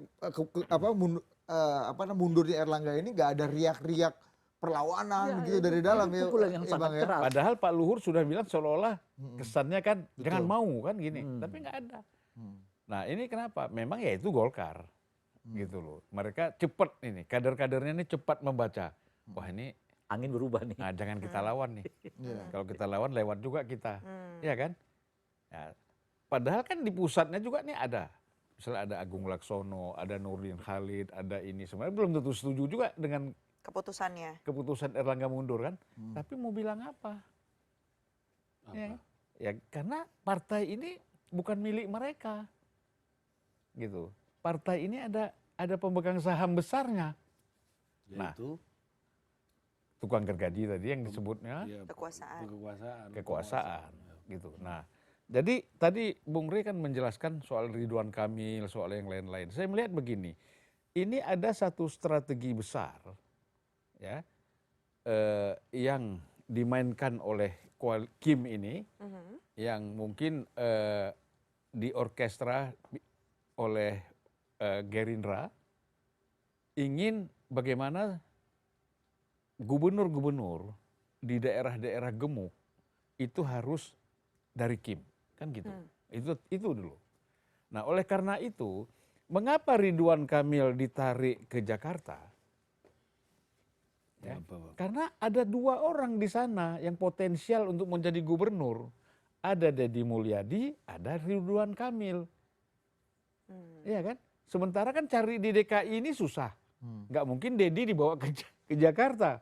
mundurnya Erlangga ini nggak ada riak-riak perlawanan gitu dari dalam ya, pukulan yang ya sangat Bang ya. keras. Padahal Pak Luhur sudah bilang seolah-olah kesannya kan jangan mau kan gini. Tapi nggak ada. Nah ini kenapa? Memang ya itu Golkar. Gitu loh. Mereka cepat ini, kader-kadernya ini cepat membaca. Wah ini Angin berubah nih. nah, jangan kita lawan nih. Iya. Kalau kita lawan lewat juga kita. Iya kan? Ya, padahal kan di pusatnya juga nih ada. Misalnya ada Agung Laksono, ada Nurdin Khalid, ada ini. Sebenarnya belum tentu setuju juga dengan Keputusannya. keputusan Erlangga mundur kan. Tapi mau bilang apa? Ya, karena partai ini bukan milik mereka, gitu. Partai ini ada pemegang saham besarnya. Nah, tukang gergaji tadi yang disebutnya kekuasaan, gitu. Nah, jadi tadi Bung Rey kan menjelaskan soal Ridwan Kamil, soal yang lain-lain. Saya melihat begini, ini ada satu strategi besar, ya, yang dimainkan oleh Kim ini, yang mungkin diorkestra oleh Gerindra, ingin bagaimana gubernur-gubernur di daerah-daerah gemuk itu harus dari Kim, kan gitu. Itu dulu. Nah, oleh karena itu, mengapa Ridwan Kamil ditarik ke Jakarta? Ya, karena ada 2 orang di sana yang potensial untuk menjadi gubernur. Ada Deddy Mulyadi, ada Ridwan Kamil. Iya kan? Sementara kan cari di DKI ini susah. Nggak mungkin Deddy dibawa ke Jakarta.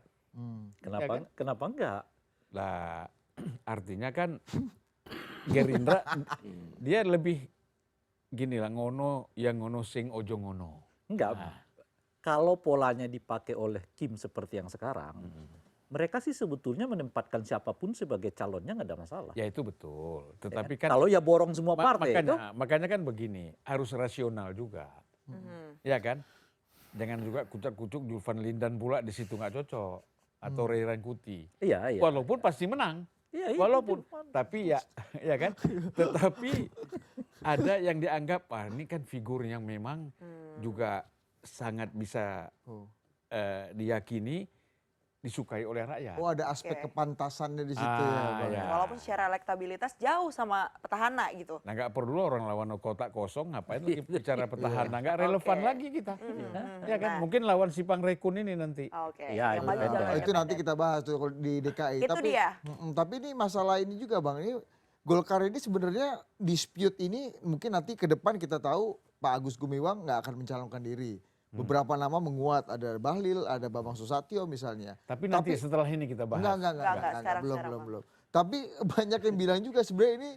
Kenapa? Ya kan? Kenapa enggak? Lah, artinya kan Gerindra dia lebih gini lah, ngono yang ngono sing ojo ngono. Enggak. Kalau polanya dipakai oleh Kim seperti yang sekarang, mereka sih sebetulnya menempatkan siapapun sebagai calonnya nggak ada masalah. Ya itu betul. Tetapi kan kalau ya borong semua partai makanya kan begini, harus rasional juga. Ya kan? Jangan juga kucuk-kucuk Julvan Lindan pula di situ nggak cocok, atau Ray Rangkuti. Iya. Walaupun pasti menang. Walaupun, tapi ya kan? Tetapi ada yang dianggap, ini kan figur yang memang juga sangat bisa diyakini, disukai oleh rakyat. Oh, ada aspek kepantasannya di situ ya, Bang. Ya. Walaupun secara elektabilitas jauh sama petahana gitu. Nah, nggak perlu orang lawan kotak kosong, ngapain lagi bicara petahana, nggak relevan lagi kita. Ya kan? Mungkin lawan Sipang Rekun ini nanti. Ya, itu nanti kita bahas tuh di DKI. Itu dia. Tapi ini masalah ini juga, Bang. Ini Golkar ini sebenarnya dispute ini mungkin nanti ke depan kita tahu Pak Agus Gumiwang nggak akan mencalonkan diri. Beberapa nama menguat, ada Bahlil, ada Bambang Susatyo misalnya. Tapi nanti setelah ini kita bahas. Enggak, belum. Tapi banyak yang bilang juga sebenarnya ini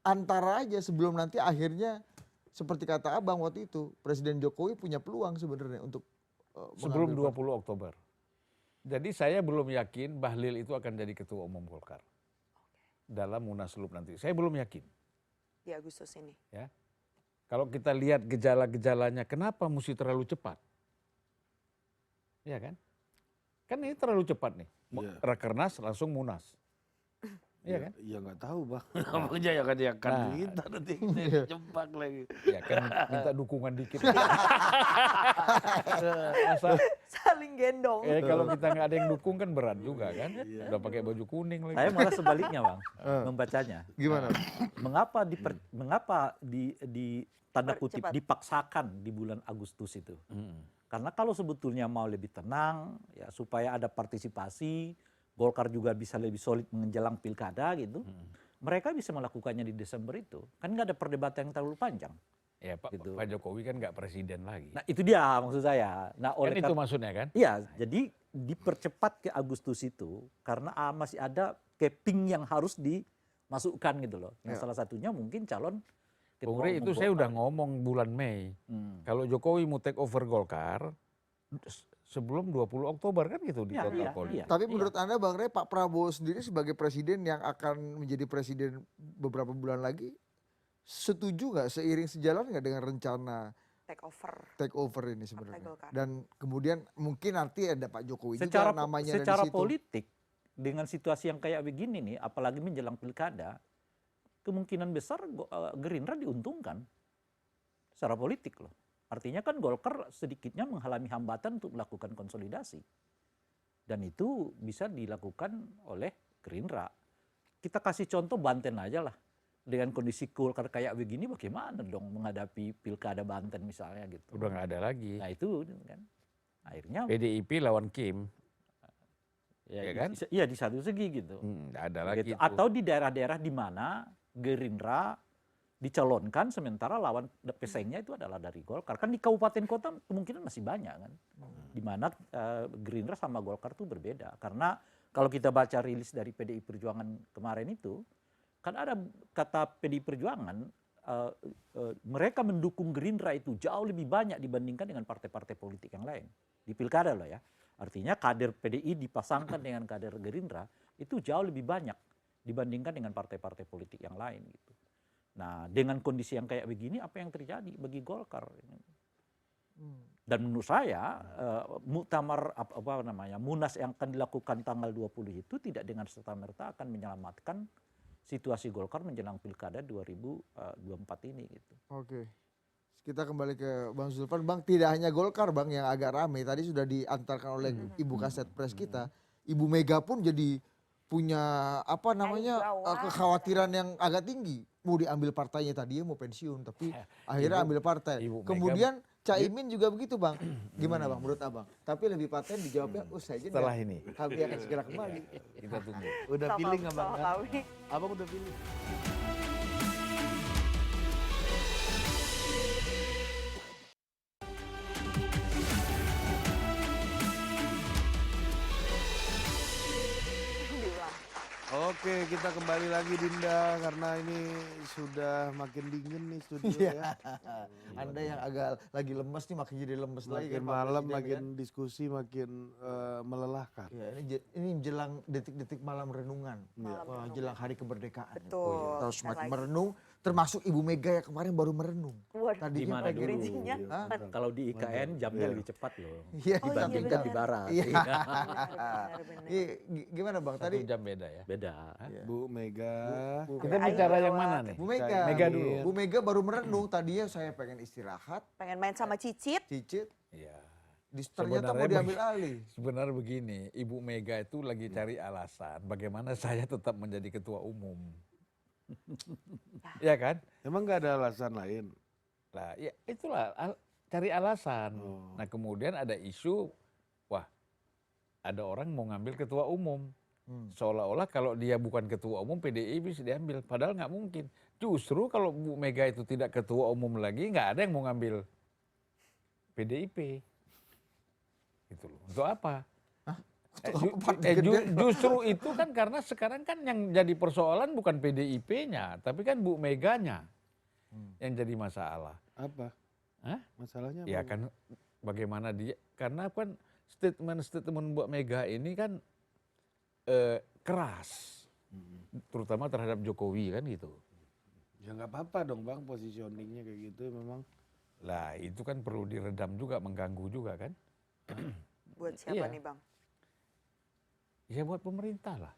antara aja sebelum nanti akhirnya seperti kata Abang waktu itu, Presiden Jokowi punya peluang sebenarnya untuk sebelum 20 Oktober. Jadi saya belum yakin Bahlil itu akan jadi ketua umum Golkar. Dalam Munaslup nanti. Saya belum yakin. Di Agustus ini. Ya. Kalau kita lihat gejala-gejalanya, kenapa mesti terlalu cepat? Ya kan? Kan ini terlalu cepat nih. Rakernas langsung Munas. Iya kan? Ya nggak tahu, Bang. Abang jangan kita nanti jebak lagi. Ya kan minta dukungan dikit. Saling gendong. Kalau kita nggak ada yang dukung kan berat juga kan. Udah pakai baju kuning lagi. Saya malah sebaliknya, Bang, membacanya. Gimana? Mengapa di tanda kutip dipaksakan di bulan Agustus itu? Karena kalau sebetulnya mau lebih tenang, ya supaya ada partisipasi, Golkar juga bisa lebih solid menjelang pilkada gitu. Mereka bisa melakukannya di Desember itu. Kan nggak ada perdebatan yang terlalu panjang. Ya Pak Jokowi kan nggak presiden lagi. Nah itu dia maksud saya. Nah, kan itu maksudnya kan? Iya, jadi dipercepat ke Agustus itu karena masih ada capping yang harus dimasukkan gitu loh. Yang salah satunya mungkin calon ketua Bung Rey, itu saya udah ngomong bulan Mei. Kalau Jokowi mau take over Golkar sebelum 20 Oktober kan gitu di total politik. Tapi menurut Anda Bang Rey, Pak Prabowo sendiri sebagai presiden yang akan menjadi presiden beberapa bulan lagi, setuju nggak, seiring sejalan nggak dengan rencana take over ini sebenarnya? Dan kemudian mungkin nanti ada Pak Jokowi juga namanya secara dari situ. Politik dengan situasi yang kayak begini nih, apalagi menjelang pilkada, kemungkinan besar Gerindra diuntungkan secara politik loh. Artinya kan Golkar sedikitnya menghalangi hambatan untuk melakukan konsolidasi. Dan itu bisa dilakukan oleh Gerindra. Kita kasih contoh Banten aja lah. Dengan kondisi Golkar kayak begini bagaimana dong menghadapi pilkada Banten misalnya gitu. Udah nggak ada lagi. Nah itu kan. Akhirnya PDIP lawan Kim. Ya kan? Iya di satu segi gitu. Nggak ada lagi. Gitu. Atau di daerah-daerah di mana Gerindra dicalonkan sementara lawan pesaingnya itu adalah dari Golkar. Kan di kabupaten kota kemungkinan masih banyak kan. Di mana Gerindra sama Golkar itu berbeda. Karena kalau kita baca rilis dari PDI Perjuangan kemarin itu, kan ada kata PDI Perjuangan, mereka mendukung Gerindra itu jauh lebih banyak dibandingkan dengan partai-partai politik yang lain. Di pilkada loh ya. Artinya kader PDI dipasangkan dengan kader Gerindra itu jauh lebih banyak dibandingkan dengan partai-partai politik yang lain gitu. Nah, dengan kondisi yang kayak begini apa yang terjadi bagi Golkar? Dan menurut saya muktamar Munas yang akan dilakukan tanggal 20 itu tidak dengan serta-merta akan menyelamatkan situasi Golkar menjelang pilkada 2024 ini gitu. Oke. Kita kembali ke Bang Zulfan. Bang, tidak hanya Golkar Bang yang agak ramai. Tadi sudah diantarkan oleh Ibu Kaset Pres kita. Ibu Mega pun jadi punya kekhawatiran yang agak tinggi. Mau diambil partainya, tadi mau pensiun tapi akhirnya ambil partai. Kemudian Caimin juga begitu Bang. Gimana Bang menurut Abang? Tapi lebih paten dijawabnya usai jeda. Setelah ini. Kami akan segera kembali. Kita tunggu. Udah pilih nggak Bang? Abang udah pilih. Oke, kita kembali lagi Dinda karena ini sudah makin dingin nih studio ya. Anda yang agak lagi lemes nih makin jadi lemes lagi. Makin malam, makin diskusi, makin melelahkan. Ya, ini menjelang detik-detik malam renungan. Wah, jelang hari kemerdekaan. Betul. Terus semakin merenung, termasuk Ibu Mega yang kemarin baru merenung. Tadinya Gimana dulu? bridging-nya? Kalau di IKN jamnya lebih cepat loh. Iya. Dibandingkan di barat. Iya. Benar-benar. Gimana Bang? Satu Tadi jam beda ya. Beda. Bu Mega. Kita bicara yang mana nih? Bu Mega. Mega dulu. Bu Mega baru merenung. Tadinya saya pengen istirahat, Pengen main sama Cicit. cicit. Iya. Ternyata mau diambil alih. Sebenarnya begini, Ibu Mega itu lagi cari alasan bagaimana saya tetap menjadi ketua umum. Ya kan? Emang nggak ada alasan lain? Lah, ya itulah cari alasan. Nah, kemudian ada isu, wah, ada orang mau ngambil ketua umum. Seolah-olah kalau dia bukan ketua umum, PDI bisa diambil. Padahal nggak mungkin. Justru kalau Bu Mega itu tidak ketua umum lagi, nggak ada yang mau ngambil PDIP. Gitu loh. Untuk apa? Justru itu kan karena sekarang kan yang jadi persoalan bukan PDIP-nya, tapi kan Bu Meganya yang jadi masalah. Apa? Hah? Masalahnya apa? Ya kan bagaimana dia, karena kan statement Bu Mega ini kan keras, terutama terhadap Jokowi kan gitu. Ya nggak apa-apa dong Bang, positioningnya kayak gitu memang. Lah itu kan perlu diredam juga, mengganggu juga kan. Buat siapa Iya. nih Bang? Ya buat pemerintah lah.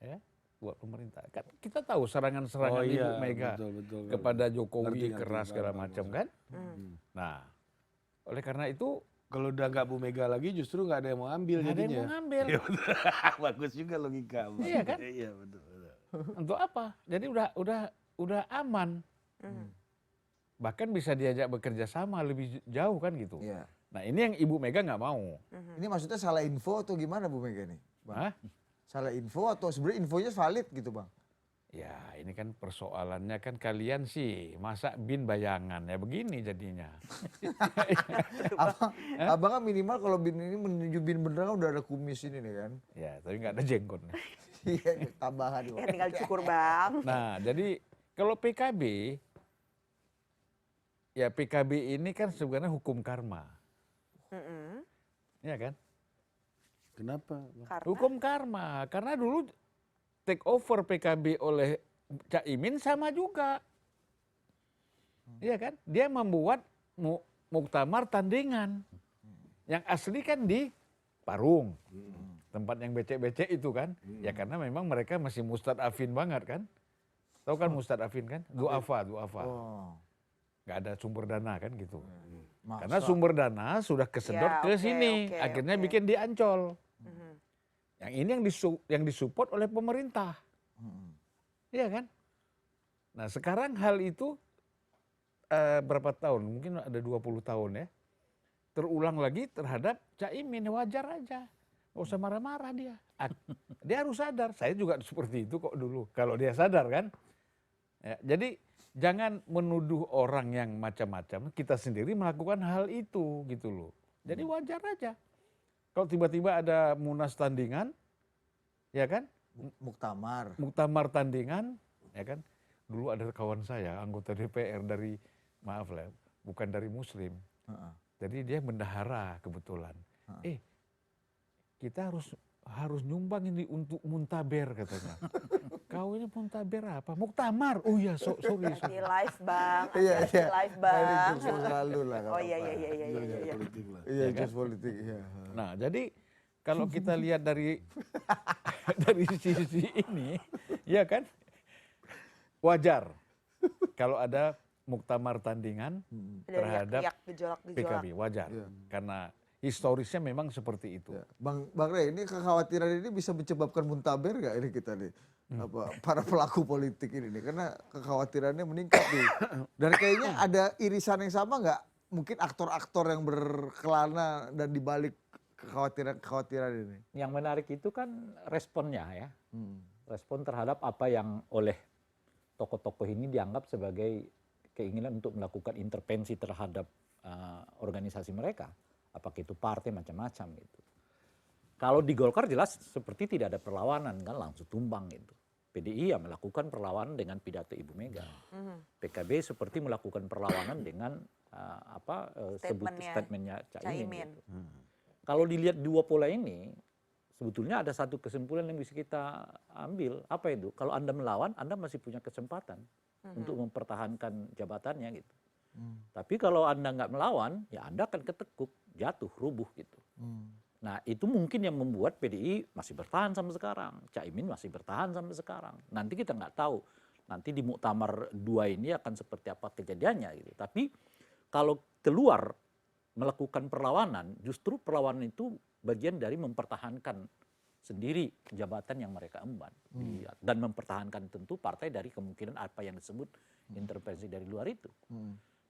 Ya, buat pemerintah. Kan kita tahu serangan-serangan Ibu Mega betul. kepada Jokowi Ngerti, keras segala macam kan. Nah, oleh karena itu kalau udah nggak Bu Mega lagi justru nggak ada yang mau ambil nggak ada yang jadinya. mau ngambil. Ya betul. Bagus juga logika Bang. Iya kan? Iya betul. Untuk apa? Jadi udah aman. Bahkan bisa diajak bekerja sama lebih jauh kan gitu. Iya. Nah ini yang Ibu Mega nggak mau. Ini maksudnya salah info atau gimana Bu Mega nih? Bang? Hah? Salah info atau sebenarnya infonya valid gitu Bang? Ya ini kan persoalannya kan kalian sih masa bin bayangan ya begini jadinya. Abang kan minimal kalau bin ini menuju bin beneran udah ada kumis ini nih kan. Ya tapi nggak ada jenggot nih. Iya tambahan. Ya tinggal cukur Bang. Nah jadi kalau PKB, ya PKB ini kan sebenarnya hukum karma. Ya kan? Kenapa? Karena Hukum karma. Karena dulu take over PKB oleh Caimin sama juga. Iya kan? Dia membuat muktamar tandingan. Yang asli kan di Parung. Tempat yang becek-becek itu kan. Ya karena memang mereka masih mustadafin banget kan. Tahu kan mustadafin kan? Duafa. Oh. Nggak ada sumber dana kan gitu. Masa? Karena sumber dana sudah kesedot Ya, ke oke, sini. oke, Akhirnya oke. bikin di Ancol. Yang ini yang disupport oleh pemerintah. Iya kan? Nah sekarang hal itu berapa tahun? Mungkin ada 20 tahun ya. Terulang lagi terhadap Caimin, wajar aja. Nggak usah marah-marah dia. Dia harus sadar. Saya juga seperti itu kok dulu. Kalau dia sadar kan. Ya, jadi jangan menuduh orang yang macam-macam. Kita sendiri melakukan hal itu gitu loh. Jadi wajar aja. Kalau tiba-tiba ada munas tandingan, ya kan? muktamar tandingan, ya kan? Dulu ada kawan saya anggota DPR dari, maaf lah, bukan dari Muslim. Jadi dia bendahara kebetulan. Kita harus nyumbang ini untuk muntaber katanya. Kau ini muntaber apa? Muktamar. Oh iya, sorry. Lagi live bang, Iya. live bang. Ini selalu lah. Oh iya. Iya, jus politik. Iya. Nah, jadi kalau kita lihat dari sisi ini, ya kan, wajar kalau ada muktamar tandingan terhadap PKB, wajar, karena historisnya memang seperti itu. Ya. Bang Rey, ini kekhawatiran ini bisa menyebabkan muntaber nggak ini kita nih? Para pelaku politik ini nih, karena kekhawatirannya meningkat nih. Dan kayaknya ada irisan yang sama nggak? Mungkin aktor-aktor yang berkelana dan dibalik kekhawatiran ini. Yang menarik itu kan responnya ya. Respon terhadap apa yang oleh tokoh-tokoh ini dianggap sebagai keinginan untuk melakukan intervensi terhadap organisasi mereka. Apakah itu partai macam-macam gitu. Kalau di Golkar jelas seperti tidak ada perlawanan kan, langsung tumbang gitu. PDI ya melakukan perlawanan dengan pidato Ibu Mega. PKB seperti melakukan perlawanan dengan statementnya Caimin. Gitu. Kalau dilihat dua pola ini, sebetulnya ada satu kesimpulan yang bisa kita ambil. Apa itu? Kalau Anda melawan, Anda masih punya kesempatan untuk mempertahankan jabatannya gitu. Tapi kalau Anda nggak melawan, ya Anda akan ketekuk, jatuh, rubuh gitu. Nah itu mungkin yang membuat PDI masih bertahan sampai sekarang. Caimin masih bertahan sampai sekarang. Nanti kita nggak tahu. Nanti di Muktamar 2 ini akan seperti apa kejadiannya gitu. Tapi kalau keluar melakukan perlawanan, justru perlawanan itu bagian dari mempertahankan sendiri jabatan yang mereka emban. Dan mempertahankan tentu partai dari kemungkinan apa yang disebut intervensi dari luar itu.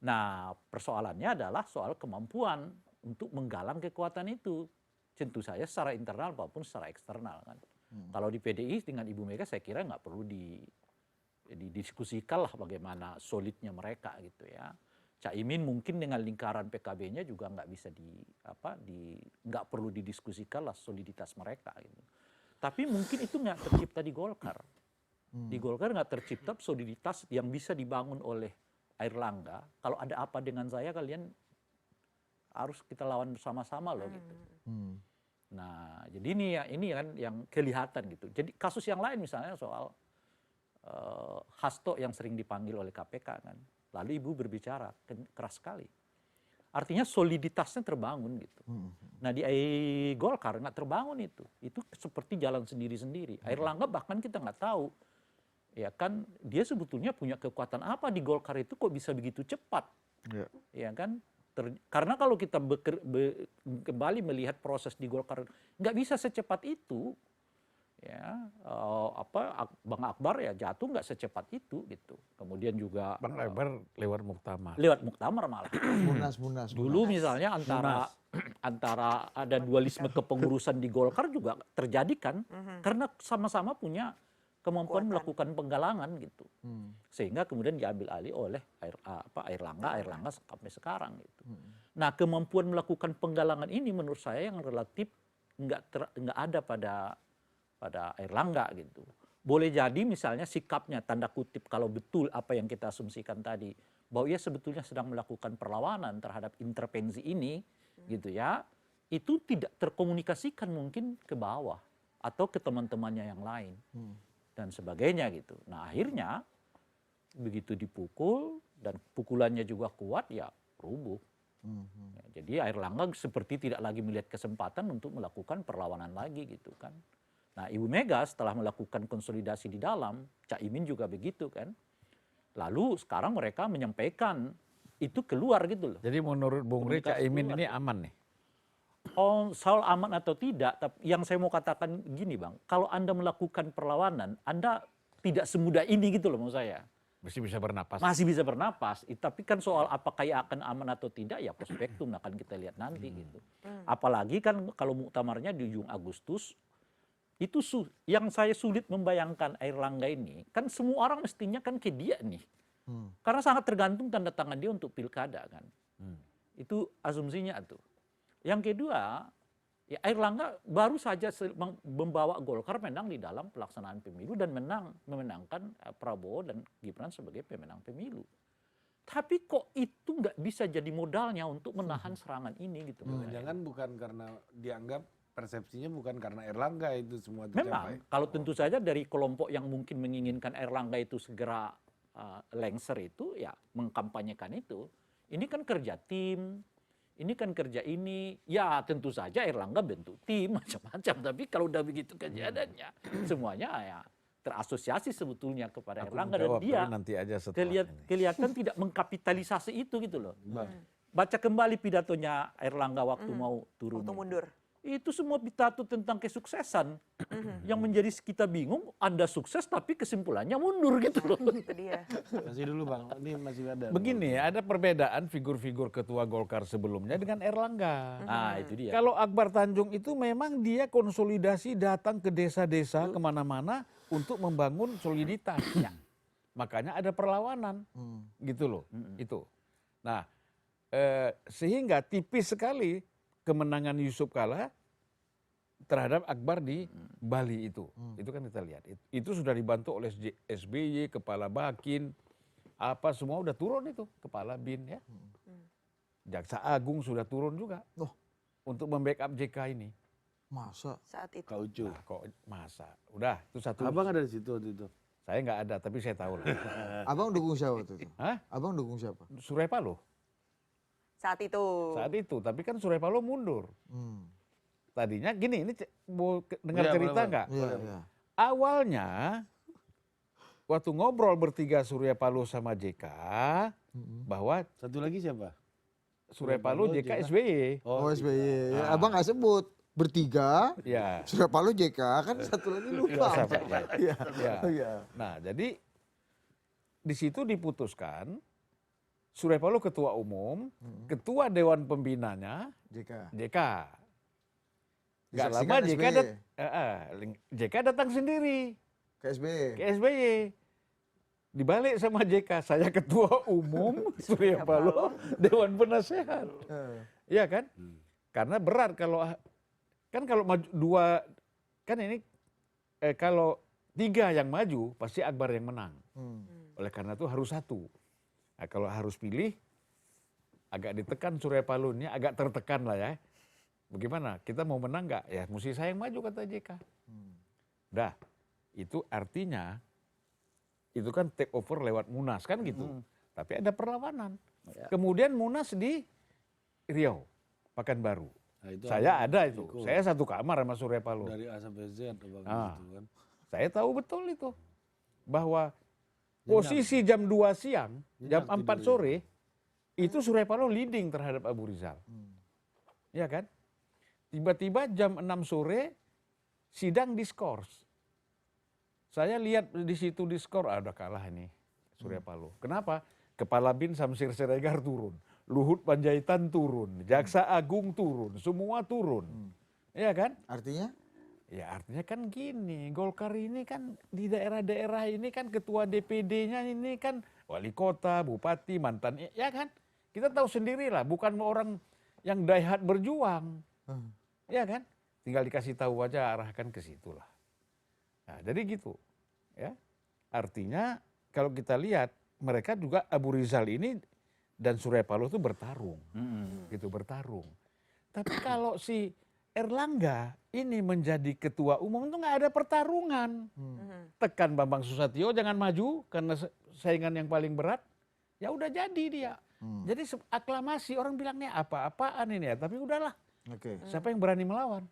Nah persoalannya adalah soal kemampuan untuk menggalang kekuatan itu. Tentu saja secara internal maupun secara eksternal kan. Kalau di PDI dengan Ibu Mega saya kira nggak perlu didiskusikan lah bagaimana solidnya mereka gitu ya. Caimin mungkin dengan lingkaran PKB-nya juga nggak bisa nggak perlu didiskusikan lah soliditas mereka gitu. Tapi mungkin itu nggak tercipta di Golkar. Di Golkar nggak tercipta soliditas yang bisa dibangun oleh Airlangga. Kalau ada apa dengan saya kalian harus kita lawan bersama-sama loh gitu. Nah jadi ini kan yang kelihatan gitu. Jadi kasus yang lain misalnya soal Hasto yang sering dipanggil oleh KPK kan. Lalu Ibu berbicara keras sekali. Artinya soliditasnya terbangun gitu. Nah di Golkar nggak terbangun itu. Itu seperti jalan sendiri-sendiri. Airlangga bahkan kita nggak tahu. Ya kan dia sebetulnya punya kekuatan apa di Golkar itu kok bisa begitu cepat. Ya kan. Karena kalau kita kembali melihat proses di Golkar nggak bisa secepat itu. Ya, Bang Akbar ya jatuh nggak secepat itu gitu. Kemudian juga Bang Akbar lewat muktamar. Lewat muktamar malah. Munas. Dulu misalnya antara ada dualisme kepengurusan di Golkar juga terjadi kan, karena sama-sama punya kemampuan melakukan penggalangan gitu. Sehingga kemudian diambil alih oleh Airlangga sampai sekarang gitu. Nah, kemampuan melakukan penggalangan ini menurut saya yang relatif nggak ada pada Airlangga gitu. Boleh jadi misalnya sikapnya tanda kutip kalau betul apa yang kita asumsikan tadi bahwa ia sebetulnya sedang melakukan perlawanan terhadap intervensi ini gitu ya, itu tidak terkomunikasikan mungkin ke bawah atau ke teman-temannya yang lain dan sebagainya gitu. Nah akhirnya begitu dipukul dan pukulannya juga kuat ya rubuh. Ya, jadi Airlangga seperti tidak lagi melihat kesempatan untuk melakukan perlawanan lagi gitu kan. Nah Ibu Mega setelah melakukan konsolidasi di dalam, Caimin juga begitu kan. Lalu sekarang mereka menyampaikan itu keluar gitu loh. Jadi menurut Bung Rey Caimin ini aman nih? Oh, soal aman atau tidak, tapi yang saya mau katakan gini Bang, kalau Anda melakukan perlawanan, Anda tidak semudah ini gitu loh maksud saya. Masih bisa bernapas. Masih bisa bernapas, tapi kan soal apakah ia akan aman atau tidak ya prospektum akan kita lihat nanti gitu. Apalagi kan kalau muktamarnya di ujung Agustus, itu yang saya sulit membayangkan Airlangga ini, kan semua orang mestinya kan ke dia nih. Karena sangat tergantung tanda tangan dia untuk pilkada kan. Itu asumsinya tuh. Yang kedua, Ya Airlangga baru saja membawa Golkar menang di dalam pelaksanaan pemilu dan memenangkan Prabowo dan Gibran sebagai pemenang pemilu. Tapi kok itu nggak bisa jadi modalnya untuk menahan serangan ini gitu. Jangan bukan karena dianggap persepsinya bukan karena Erlangga itu semua Memang tercapai. kalau tentu saja dari kelompok yang mungkin menginginkan Erlangga itu segera lengser itu ya mengkampanyekan itu. Ini kan kerja tim. Ini kan kerja ini, ya tentu saja Erlangga bentuk tim macam-macam. Tapi kalau udah begitu kejadiannya, semuanya ya terasosiasi sebetulnya kepada Erlangga dan dia nanti aja setelah kelihatan tidak mengkapitalisasi itu gitu loh. Baca kembali pidatonya Erlangga waktu mau turun. Waktu mundur. Itu semua pidato tentang kesuksesan. Yang menjadi kita bingung, Anda sukses tapi kesimpulannya mundur gitu loh. Itu dia. Masih dulu Bang, ini masih ada. Begini, ada perbedaan figur-figur ketua Golkar sebelumnya dengan Erlangga. Nah itu dia. Kalau Akbar Tanjung itu memang dia konsolidasi datang ke desa-desa kemana-mana untuk membangun soliditas. Makanya ada perlawanan, gitu loh. Itu. Nah, sehingga tipis sekali kemenangan Yusuf Kala terhadap Akbar di Bali itu. Itu kan kita lihat. Itu sudah dibantu oleh SBY, Kepala Bakin, apa semua udah turun itu, Kepala BIN ya. Jaksa Agung sudah turun juga untuk membackup JK ini. Masa? Saat itu. Kak Ucu. Nah, kok masa? Udah, itu satu. Abang ada di situ waktu itu. Saya nggak ada, tapi saya tahu lah. Abang dukung siapa waktu itu? Hah? Abang dukung siapa? Surya Paloh. Saat itu. Saat itu, tapi kan Surya Paloh mundur. Tadinya gini, ini mau dengar Iya, cerita boleh, nggak? Iya. Awalnya, waktu ngobrol bertiga Surya Paloh sama JK, bahwa Satu lagi siapa? Surya Paloh, JK, SBY. Oh SBY. Ya, Abang nggak sebut. Bertiga, Ya. Surya Paloh JK, kan satu lagi lupa. Iya. Ya. Iya. Nah, jadi di situ diputuskan Surya Paloh ketua umum, ketua dewan pembinanya JK. JK. Gak lama Disaksikan JK, SBY. JK datang sendiri Ke SBY. ke SBY. Dibalik sama JK, saya ketua umum, Surya Paloh dewan penasehat. Iya kan? Karena berat kalau maju dua, kan ini kalau tiga yang maju pasti Akbar yang menang. Oleh karena itu harus satu. Nah, kalau harus pilih agak ditekan Surya Paloh ini, agak tertekan lah ya. Bagaimana? Kita mau menang nggak? Ya mesti saya yang maju kata JK. Dah, itu artinya itu kan take over lewat Munas kan gitu. Tapi ada perlawanan. Kemudian Munas di Riau, Pekanbaru. Nah, itu Saya Abang ada itu. ikut. Saya satu kamar sama Surya Paloh. Dari A sampai Z Abang Ah. gitu kan. Saya tahu betul itu. Bahwa posisi jam 2 siang, jam 4 sore, itu Surya Paloh leading terhadap Abu Rizal. Ya kan? Tiba-tiba jam 6 sore, sidang diskors. Saya lihat di situ diskor, udah kalah ini Surya Paloh. Kenapa? Kepala BIN Samsir Siregar turun. Luhut Panjaitan turun. Jaksa Agung turun. Semua turun. Ya kan? Artinya? Ya artinya kan gini, Golkar ini kan di daerah-daerah ini kan ketua DPD-nya ini kan wali kota, bupati, mantan, ya kan? Kita tahu sendirilah, bukan orang yang daihat berjuang. Ya kan? Tinggal dikasih tahu aja, arahkan ke situ lah. Nah, jadi gitu. Ya. Artinya kalau kita lihat, mereka juga Abu Rizal ini dan Surya Paloh itu bertarung. Gitu, bertarung. Tapi kalau si Erlangga ini menjadi ketua umum itu nggak ada pertarungan. Tekan Bambang Susatyo jangan maju karena saingan yang paling berat. Ya udah jadi dia. Jadi aklamasi, orang bilangnya apa-apaan ini ya. Tapi udahlah. Oke. Siapa yang berani melawan?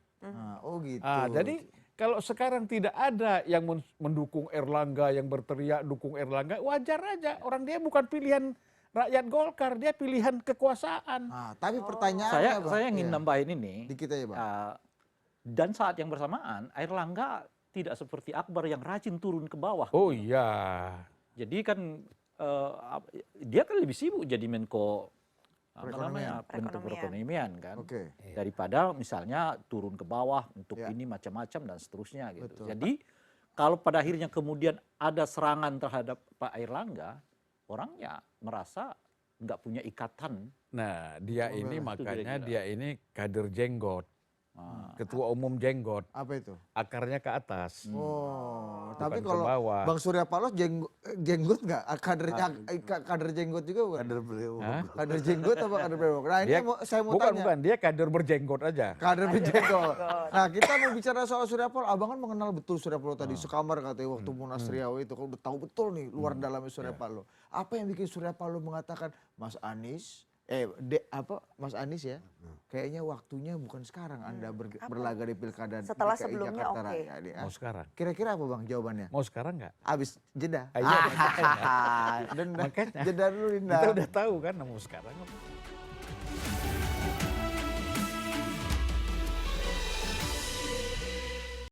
Oh gitu. Jadi kalau sekarang tidak ada yang mendukung Erlangga, yang berteriak dukung Erlangga, wajar aja. Orang dia bukan pilihan rakyat Golkar, dia pilihan kekuasaan. Tapi pertanyaannya Saya ingin nambahin ini. Dikit aja Bang. Dan saat yang bersamaan, Airlangga tidak seperti Akbar yang rajin turun ke bawah. Oh iya. Jadi kan dia kan lebih sibuk jadi Menko Menko Perekonomian kan. Daripada misalnya turun ke bawah untuk ini macam-macam dan seterusnya gitu. Betul. Jadi kalau pada akhirnya kemudian ada serangan terhadap Pak Airlangga, orangnya merasa nggak punya ikatan. Nah dia ini makanya dia ini kader jenggot. Ketua umum jenggot, Apa itu? akarnya ke atas. Oh, Bukan tapi ke kalau bawah. Bang Surya Paloh jenggot nggak? Kader jenggot juga bukan? Kader beliau. Hah? Kader jenggot apa kader brewok? Nah ini saya mau tanya. Bukan, dia kader berjenggot aja. Kader berjenggot. Nah kita mau bicara soal Surya Paloh. Abang kan mengenal betul Surya Paloh tadi. Sekamar katanya waktu Munas Riau itu. Kan udah tahu betul nih luar dalamnya Surya Paloh. Apa yang bikin Surya Paloh mengatakan Mas Anies, Mas Anies ya, kayaknya waktunya bukan sekarang Anda berlaga di pilkada Setelah DKI sebelumnya Jakarta oke. Raya. Dia. Mau sekarang. Kira-kira apa Bang jawabannya? Mau sekarang nggak? Abis jeda. Iya, Denda. makanya. Jeda dulu Dinda. Kita udah tahu kan mau sekarang apa.